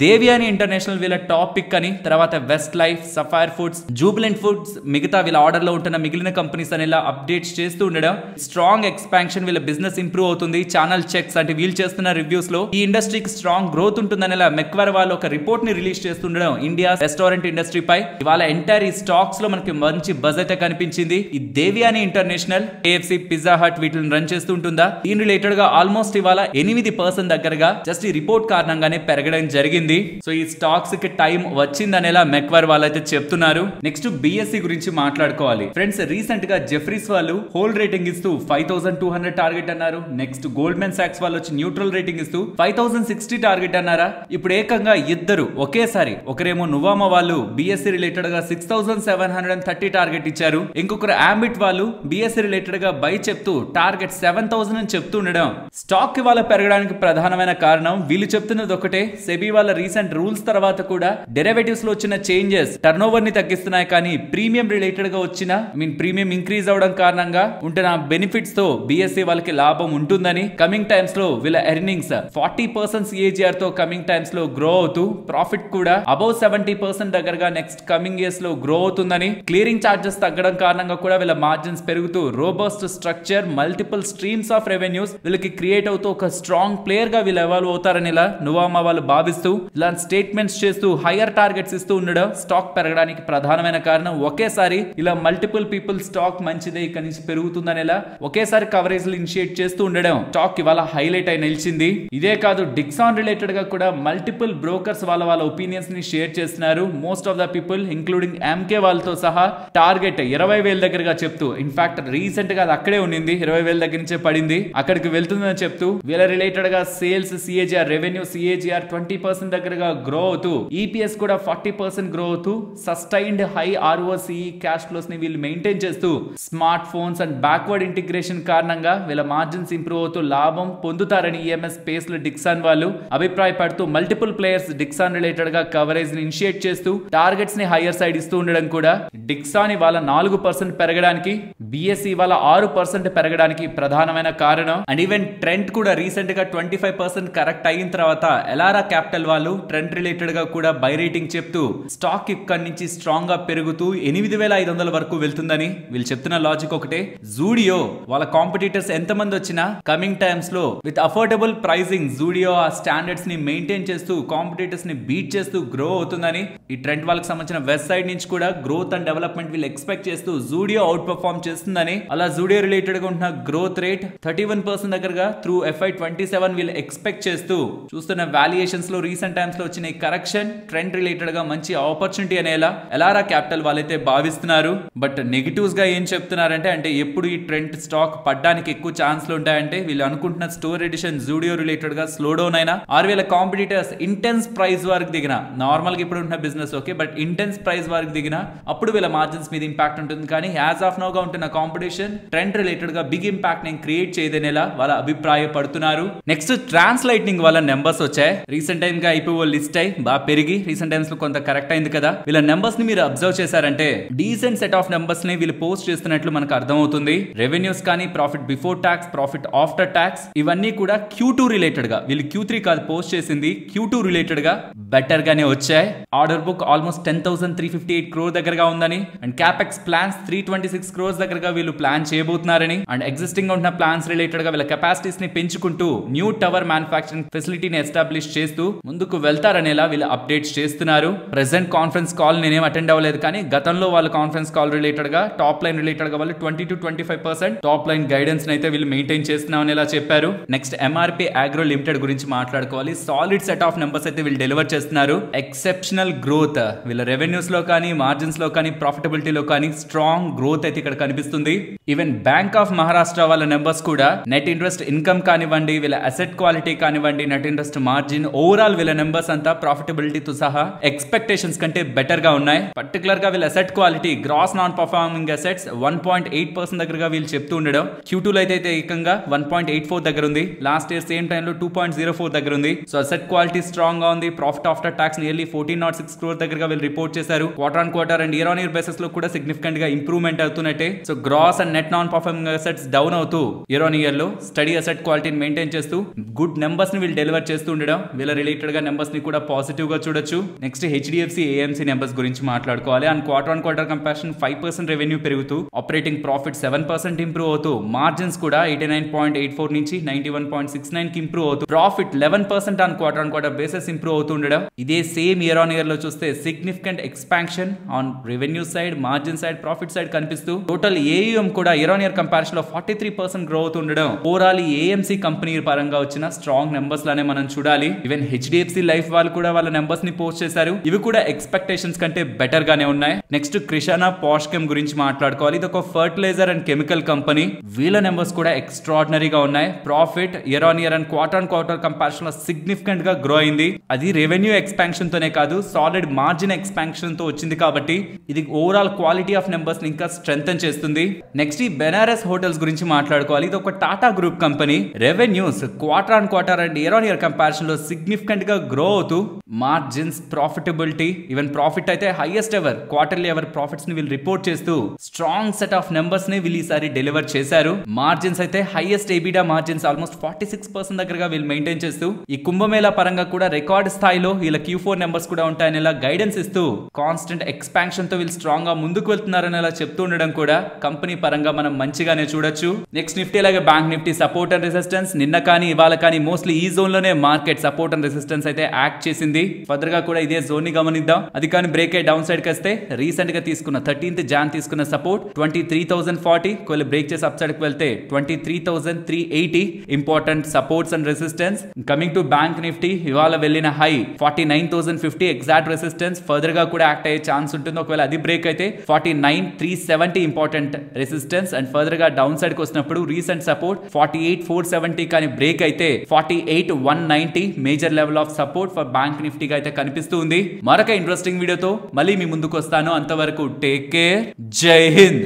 దేవ్యాని ఇంటర్నేషనల్ వీళ్ళ టాప్ పిక్ అని, తర్వాత west life, sapphire foods, Jubilant foods మిగతా వీళ్ళ ఆర్డర్ లో ఉంటున్న మిగిలిన కంపెనీస్ అనేలా అప్డేట్స్ చేస్తూ ఉండడం. స్ట్రాంగ్ ఎక్స్పాన్షన్, వీళ్ళ బిజినెస్ ఇంప్రూవ్ అవుతుంది. ఛానల్ చెక్స్ అంటే వీళ్ళు చేస్తున్న రివ్యూస్ లో ఈ ఇండస్ట్రీకి స్ట్రాంగ్ గ్రోత్ ఉంటుందనేలా మెక్వర్ వాళ్ళు ఒక రిపోర్ట్ ని రిలీజ్ చేస్తుండడం ఇండియా రెస్టారెంట్ ఇండస్ట్రీ పై. ఇవాళ ఎంటైర్ ఈ స్టాక్స్ లో మనకి మంచి బజ్ అయితే కనిపించింది. ఈ Devyani International, KFC, Pizza Hut వీటిని రన్ చేస్తుంటుందా, దీని రిలేటెడ్ గా ఆల్మోస్ట్ ఇవాళ 8% దగ్గరగా జస్ట్ ఈ రిపోర్ట్ కారణంగానే పెరగడం జరిగింది. సో ఈ స్టాక్స్ కి టైం వచ్చిందనేలా మెక్వర్ వాళ్ళైతే చెప్తున్నారు. నెక్స్ట్ BSE గురించి మాట్లాడుకోవాలి ఫ్రెండ్స్. రీసెంట్ గా జెఫ్రీస్ వాళ్ళు హోల్డ్ రేటింగ్ ఇస్తూ 5200 టార్గెట్ అన్నారు. నెక్స్ట్ గోల్డ్మెన్ సాక్స్ వాళ్ళు వచ్చి న్యూట్రల్ రేటింగ్ ఇస్తూ 5060 టార్గెట్ అన్నారా. ఇప్పుడు ఏకంగా ఇద్దరు ఒకేసారి, ఒకరేమో నువామా వాళ్ళు BSE రిలేటెడ్ గా 6730 టార్గెట్ ఇచ్చారు. ఇంకొకరు ఆంబిట్ వాళ్ళు BSE రిలేటెడ్ గా బై చెప్తూ టార్గెట్ 7000 అని చెప్తూ ఉండడం. స్టాక్ ఇవాళ పెరగడానికి ప్రధానమైన కారణం వీళ్ళు చెప్తున్నది ఒకటే, సెబీ వాళ్ళ రీసెంట్ రూల్స్ తర్వాత కూడా డెరివేటివ్స్ లో వచ్చిన చేంజెస్ టర్న్ ఓవర్ ని తగ్గిస్తున్నాయి, కానీ ప్రీమియం రిలేటెడ్ గా వచ్చిన ప్రీమియం ఇంక్రీజ్ అవడం కారణంగా ఉంటున్న బెనిఫిట్స్ తో BSE వాళ్ళకి లాభం ఉంటుందని, కమింగ్ టైమ్స్ లో వీళ్ళ ఎర్నింగ్స్ 40% CAGR తో కమింగ్ టైమ్స్ లో గ్రో అవుతూ ప్రాఫిట్ కూడా అబౌవ్ 70% దగ్గరగా నెక్స్ట్ కమింగ్ ఇయర్స్ లో గ్రో అవుతుందని, క్లియరింగ్ చార్జెస్ తగ్గడం కారణంగా కూడా వీళ్ళ మార్జిన్స్ పెరుగుతూ robust structure, multiple streams of revenues వీళ్ళకి క్రియేట్ అవుతూ ఒక స్ట్రాంగ్ ప్లేయర్ గా వీళ్ళు ఎవాల్వ్ అవుతారని ఇలా నువామా వాళ్ళు భావిస్తూ ఇలాంటి స్టేట్మెంట్స్ చేస్తూ హైయర్ టార్గెట్స్ ఇస్తూ ఉండడం స్టాక్ పెరగడానికి ప్రధానమైన కారణం. ఒకేసారి ఇలా మల్టిపుల్ పీపుల్ స్టాక్ మంచిదే ఇక్కడ నుంచి పెరుగుతుందనేలా ఒకేసారి కవరేజ్ ఇనిషియేట్ చేస్తూ ఉండడం స్టాక్ ఇవాళ హైలైట్ అయి నిలిచింది. ఇదే కాదు, డిక్సాన్ రిలేటెడ్ గా కూడా మల్టిపుల్ బ్రోకర్స్ వాళ్ళ ఒపీనియన్స్ ని షేర్ చేస్తున్నారు. Most of the people including MK వాళ్ళతో సహా టార్గెట్ 20,000 దగ్గరగా చెప్తూ, ఇన్ఫాక్ట్ రీసెంట్ గా అది అక్కడే ఉండింది, 20,000 దగ్గర నుంచే పడింది, అక్కడికి వెళ్తుందని చెప్తూ వీళ్ళ రిలేటెడ్ గా సేల్స్ CAGR, రెవెన్యూ CAGR 20% దగ్గరగా గ్రో అవుతూ, EPS కూడా 40% గ్రో అవుతూ, sustained high ROCE cash flows ని వీళ్ళు మెయింటైన్ చేస్తూ, smart phones and backward integration కారణంగా వీళ్ళ మార్జిన్స్ ఇంప్రూవ్ అవుతూ లాభం పొందుతారని EMS స్పేస్ లో డిక్సాన్ వాళ్ళు అభిప్రాయపడుతూ మల్టిపుల్ ప్లేయర్స్ డిక్సాన్ రిలేటెడ్ గా కవరేజ్ ని ఇనిషియేట్ చేస్తూ టార్గెట్స్ ని హైయర్ సైడ్ ఇస్తూ ఉండడం కూడా డిక్సాన్ ఇవాళ 4% పెరగడానికి, BSE ఇవాళ 6% పెరగడానికి ప్రధానమైన కారణం. అండ్ ఈవెన్ ట్రెండ్ కూడా రీసెంట్ గా 25% కరెక్ట్ అయిన తర్వాత ఎలారా క్యాపిటల్ వాళ్ళు ట్రెండ్ రిలేటెడ్ గా కూడా బై రేటింగ్ చెప్తూ స్టాక్ ఇక్కడి నుంచి స్ట్రాంగ్ గా పెరుగుతూ 8500 వరకు వెళ్తుందని వీళ్ళు చెప్తున్న లాజిక్ ఒకటే. జూడియో వాళ్ళ కాంపిటీటర్స్ ఎంతమంది వచ్చినా కమింగ్ టైమ్స్ లో విత్ అఫోర్డబుల్ ప్రైసింగ్ జూడియో ఆ స్టాండర్డ్స్ ని మెయింటైన్ చేస్తూ కాంపిటీటర్స్ ని బీట్ చేస్తూ గ్రో అవుతుందని ఈ ట్రెండ్ వాళ్ళకి సంబంధించిన వెబ్ సైడ్ నుంచి కూడా గ్రోత్ అండ్ డెవలప్మెంట్ వీళ్ళు ఎక్స్పెక్ట్ చేస్తూ జూడియో అవుట్ పర్ఫార్మ్ చేస్తుందని, అలా జూడియో రిలేటెడ్ గా ఉంటున్న గ్రోత్ రేట్ 31% దగ్గరగా త్రూ FY27 వీళ్ళు ఎక్స్పెక్ట్ చేస్తూ చూస్తున్న వాల్యుయేషన్స్ లో రీసెంట్ టైమ్స్ లో వచ్చిన కరెక్షన్ ట్రెండ్ రిలేటెడ్ గా మంచి ఆపర్చునిటీ అనేలా ఎలారా క్యాపిటల్ వాళ్ళైతే భావిస్తున్నారు. బట్ నెగిటివ్స్ గా ఏం చెప్తున్నారంటే, అంటే ఎప్పుడు ఈ ట్రెండ్ స్టాక్ పడ్డానికి ఎక్కువ ఛాన్స్లు ఉంటాయంటే వీళ్ళు అనుకుంటున్న స్టోర్ ఎడిషన్ జూడియో రిలేటెడ్ గా స్లో డౌన్ అయినా, ఆరు వీళ్ళ కాంపిటీటర్స్ ఇంటెన్స్ ప్రైస్ వరకు దిగిన, నార్మల్ గా ఇప్పుడు ఉంటున్న business okay, but intense price వరకు దిగిన అప్పుడు వీళ్ళ మార్జిన్స్ మీద ఇంపాక్ట్ ఉంటుంది. కానీ యాజ్ ఆఫ్ నో గా ఉంటున్న కాంపిటీషన్ ట్రెండ్ రిలేటెడ్ గా బిగ్ ఇంపాక్ట్ ని క్రియేట్ చేయదనేలా వాళ్ళ అభిప్రాయపడుతున్నారు. నెక్స్ట్ ట్రాన్స్లైటింగ్ వాళ్ళ నెంబర్స్ వచ్చాయి. రీసెంట్ టైమ్ గా IPO లిస్ట్ అయి బాగా పెరిగి రీసెంట్ టైమ్స్ లో కొంత కరెక్ట్ అయింది కదా. వీళ్ళ నెంబర్స్ ని మీరు అబ్జర్వ్ చేశారంటే డీసెంట్ సెట్ ఆఫ్ నెంబర్స్ ని వీళ్ళు పోస్ట్ చేస్తున్నట్లు మనకు అర్థమవుతుంది. రెవెన్యూస్ కానీ, profit before tax, profit after tax ఇవన్నీ కూడా Q2 రిలేటెడ్ గా, వీళ్ళు Q3 కాదు పోస్ట్ చేసింది, Q2 రిలేటెడ్ గా బెటర్ గానే వచ్చాయి. ఆర్డర్ బుక్ ఆల్మోస్ట్ 10,358 crore దగ్గరగా ఉందని, అండ్ క్యాపెక్స్ ప్లాన్స్ 326 crores దగ్గరగా వీళ్ళు ప్లాన్ చేయబోతున్నారని, అండ్ ఎగ్జిస్టింగ్ గా ఉన్న ప్లాన్స్ రిలేటెడ్ గా వీళ్ళ కెపాసిటీస్ ని పెంచుకుంటూ న్యూ టవర్ మ్యానుఫాక్చరింగ్ ఫెసిలిటీని ఎస్టాబ్లిష్ చేస్తూ ముందుకు వెళ్తారనేలా వీళ్ళు అప్డేట్స్ చేస్తున్నారు. ప్రెసెంట్ కాన్ఫరెన్స్ కాల్ నేనేం అటెండ్ అవ్వలేదు, కానీ గతంలో వాళ్ళ కాన్ఫరెన్స్ కాల్ రిలేటెడ్ గా టాప్ లైన్ రిలేటెడ్ గా వాళ్ళు 20 to 25% టాప్ లైన్ గైడెన్స్ అయితే వీళ్ళు మెయింటైన్ చేస్తున్నామని ఇలా చెప్పారు. నెక్స్ట్ MRP అగ్రో లిమిటెడ్ గురించి మాట్లాడుకోవాలి. సాలిడ్ సెట్ ఆఫ్ నెంబర్స్ అయితే వీళ్ళు డెలివర్ చేస్తున్నారు. ఎక్సెప్షనల్ గ్రోత్, వీళ్ళ రెవెన్యూస్ లో కానీ, మార్జిన్స్ లో కానీ, ప్రాఫిటబిలిటీలో కానీ స్ట్రాంగ్ గ్రోత్ అయితే ఇక్కడ కనిపిస్తుంది. ఈవెన్ బ్యాంక్ ఆఫ్ మహారాష్ట్ర వాళ్ళ నెంబర్స్ కూడా నెట్ ఇంట్రెస్ట్ ఇన్కమ్ కానివ్వండి, వీళ్ళ అసెట్ క్వాలిటీ కానివ్వండి, నెట్ ఇంట్రెస్ట్ మార్జిన్, ఓవరాల్ వీళ్ళ నెంబర్స్ అంతా ప్రాఫిటబిలిటీతో సహా ఎక్స్పెక్టేషన్స్ కంటే బెటర్ గా ఉన్నాయి. పర్టికులర్ గా వీళ్ళ asset quality, gross non performing assets 1.8% దగ్గరగా వీళ్ళు చెప్తూ ఉండడం. Q2 లో అయితే ఏకంగా 1.84 దగ్గర ఉంది. లాస్ట్ ఇయర్ సేమ్ టైమ్ లో 2.04 దగ్గర ఉంది. సో అసెట్ క్వాలిటీ స్ట్రాంగ్ గా ఉంది. Profit after tax nearly 1406 crore దగ్గరగా వీళ్ళు రిపోర్ట్ చేశారు. Quarter on quarter and year on year basis లో కూడా సిగ్నిఫికెంట్ గా ఇంప్రూవ్మెంట్ అవుతున్నట్టే. So gross and net non performing assets down అవుతూ ఇయర్ ఆన్ ఇయర్ లో స్టడీ అసెట్ క్వాలిటీని మెయింటైన్ చేస్తూ గుడ్ నెంబర్స్ ని వీళ్ళు డెలివర్ చేస్తూ ఉండడం, వీళ్ళ రిలేటెడ్ గా నెంబర్స్ ని కూడా పాజిటివ్ గా చూడొచ్చు. నెక్స్ట్ హెచ్డిఎఫ్సి ఏఎంసీ నెంబర్స్ గురించి మాట్లాడుకోవాలి. And quarter on quarter comparison 5% revenue పెరుగుతూ ఆపరేటింగ్ ప్రాఫిట్ 7% ఇంప్రూవ్ అవుతూ మార్జిన్స్ కూడా 89.84 నుంచి 91.69 కి ఇంప్రూవ్ అవుతూ profit 11% on quarter basis improve అవుతూ ఉండడం. ఇదే సేమ్ ఇయర్ ఆన్ ఇయర్ లో చూస్తే significant expansion on revenue side, margin side, profit side కనిపిస్తూ టోటల్ ఏయుఎం కూడా ఇయర్ ఆన్ ఇయర్ కంపారిజన్ లో 43% గ్రో అవుతూ ఉండడం ఓవరాల్ ఏఎంసీ కంపెనీ పరంగా వచ్చిన స్ట్రాంగ్ నెంబర్స్ లానే మనం చూడాలి. ఈవెన్ హెచ్డిఎఫ్సి లైఫ్ వాళ్ళు కూడా వాళ్ళ నెంబర్స్ ని పోస్ట్ చేశారు. ఇవి కూడా ఎక్స్పెక్టేషన్స్ కంటే బెటర్ గానే ఉన్నాయి. నెక్స్ట్ క్రిషానా పాష్కెమ్ గురించి మాట్లాడుకోవాలి. ఇది ఒక ఫర్టిలైజర్ అండ్ కెమికల్ కంపెనీ. వీళ్ళ నెంబర్స్ కూడా ఎక్స్ట్రాడినరీగా ఉన్నాయి. Profit year on year and quarter comparison లో సిగ్నిఫికెంట్ గా గ్రో అయింది. అది రెవెన్యూ ఎక్స్పాన్షన్ తోనే కాదు, సాలిడ్ మార్జిన్ ఎక్స్పాన్షన్ తో వచ్చింది కాబట్టి ఇది ఓవరాల్ క్వాలిటీ ఆఫ్ నెంబర్స్ ని ఇంకా స్ట్రెంథెన్ చేస్తుంది. నెక్స్ట్ ఈ బెనారస్ హోటల్స్ గురించి మాట్లాడుకోవాలి. ఇది ఒక Tata group company. Revenues quarter and year on year comparison లో సిగ్నిఫికెంట్ గా గ్రో అవుతూ మార్జిన్స్, ప్రాఫిటబిలిటీ, ఈవెన్ ప్రాఫిట్ అయితే highest ever quarterly ever profits ని వీళ్ళు రిపోర్ట్ చేస్తూ స్ట్రాంగ్ సెట్ ఆఫ్ నెంబర్స్ ని వీళ్ళు ఈసారి డెలివర్ చేశారు. మార్జిన్స్ అయితే హైయెస్ట్ ఎబిడా మార్జిన్స్ ఆల్మోస్ట్ 46% దగ్గరగా వీళ్ళు మెయింటైన్ చేస్తూ ఈ కుంభమేళా పరంగా కూడా రికార్డ్ స్థాయిలో వీళ్ళ Q4 నెంబర్స్ కూడా ఉంటాయని ఇలా గైడెన్స్ ఇస్తూ కాన్స్టెంట్ ఎక్స్పాన్షన్ తో వీళ్ళు స్ట్రాంగ్ గా ముందుకు వెళ్తున్నారని ఇలా చెప్తూ ఉండడం కూడా కంపెనీ పరంగా మనం మంచిగానే చూడొచ్చు. నెక్స్ట్ నిఫ్టీ అలాగే bank Nifty support and resistance నిన్న కానీ ఇవాళ కానీ మోస్ట్లీ ఈ జోన్ లోనే మార్కెట్ సపోర్ట్ అండ్ రెసిస్టెన్స్ అయితే యాక్ట్ చేసింది. ఫర్దర్ గా కూడా ఇదే జోన్ ని గమనిద్దాం. అది కానీ బ్రేక్ అయ్యి డౌన్ సైడ్ కి వస్తే రీసెంట్ గా తీసుకున్న 13th Jan తీసుకున్న సపోర్ట్ 23,040, ఒకవేళ బ్రేక్ చేసి అప్ సైడ్ కి వెళ్తే 23,380 important supports and resistance. Coming to bank Nifty ఇవాళ వెళ్ళిన హై 49,050 ఎగ్జాక్ట్ రెసిస్టెన్స్. ఫర్దర్ గా కూడా యాక్ట్ అయ్యే ఛాన్స్ ఉంటుంది. ఒకవేళ అది బ్రేక్ అయితే 49,370 ఇంపార్టెంట్ రెసిస్టెన్స్. అండ్ ఫర్దర్ గా డౌన్ సైడ్ కి వచ్చినప్పుడు రీసెంట్ సపోర్ట్ 48,470 కానీ బ్రేక్ అయితే 48,190 major level of support for bank నిఫ్టీగా అయితే కనిపిస్తుంది. మరొక ఇంట్రెస్టింగ్ వీడియోతో మళ్ళీ మీ ముందుకు వస్తాను. అంతవరకు టేక్ కేర్. జై హింద్.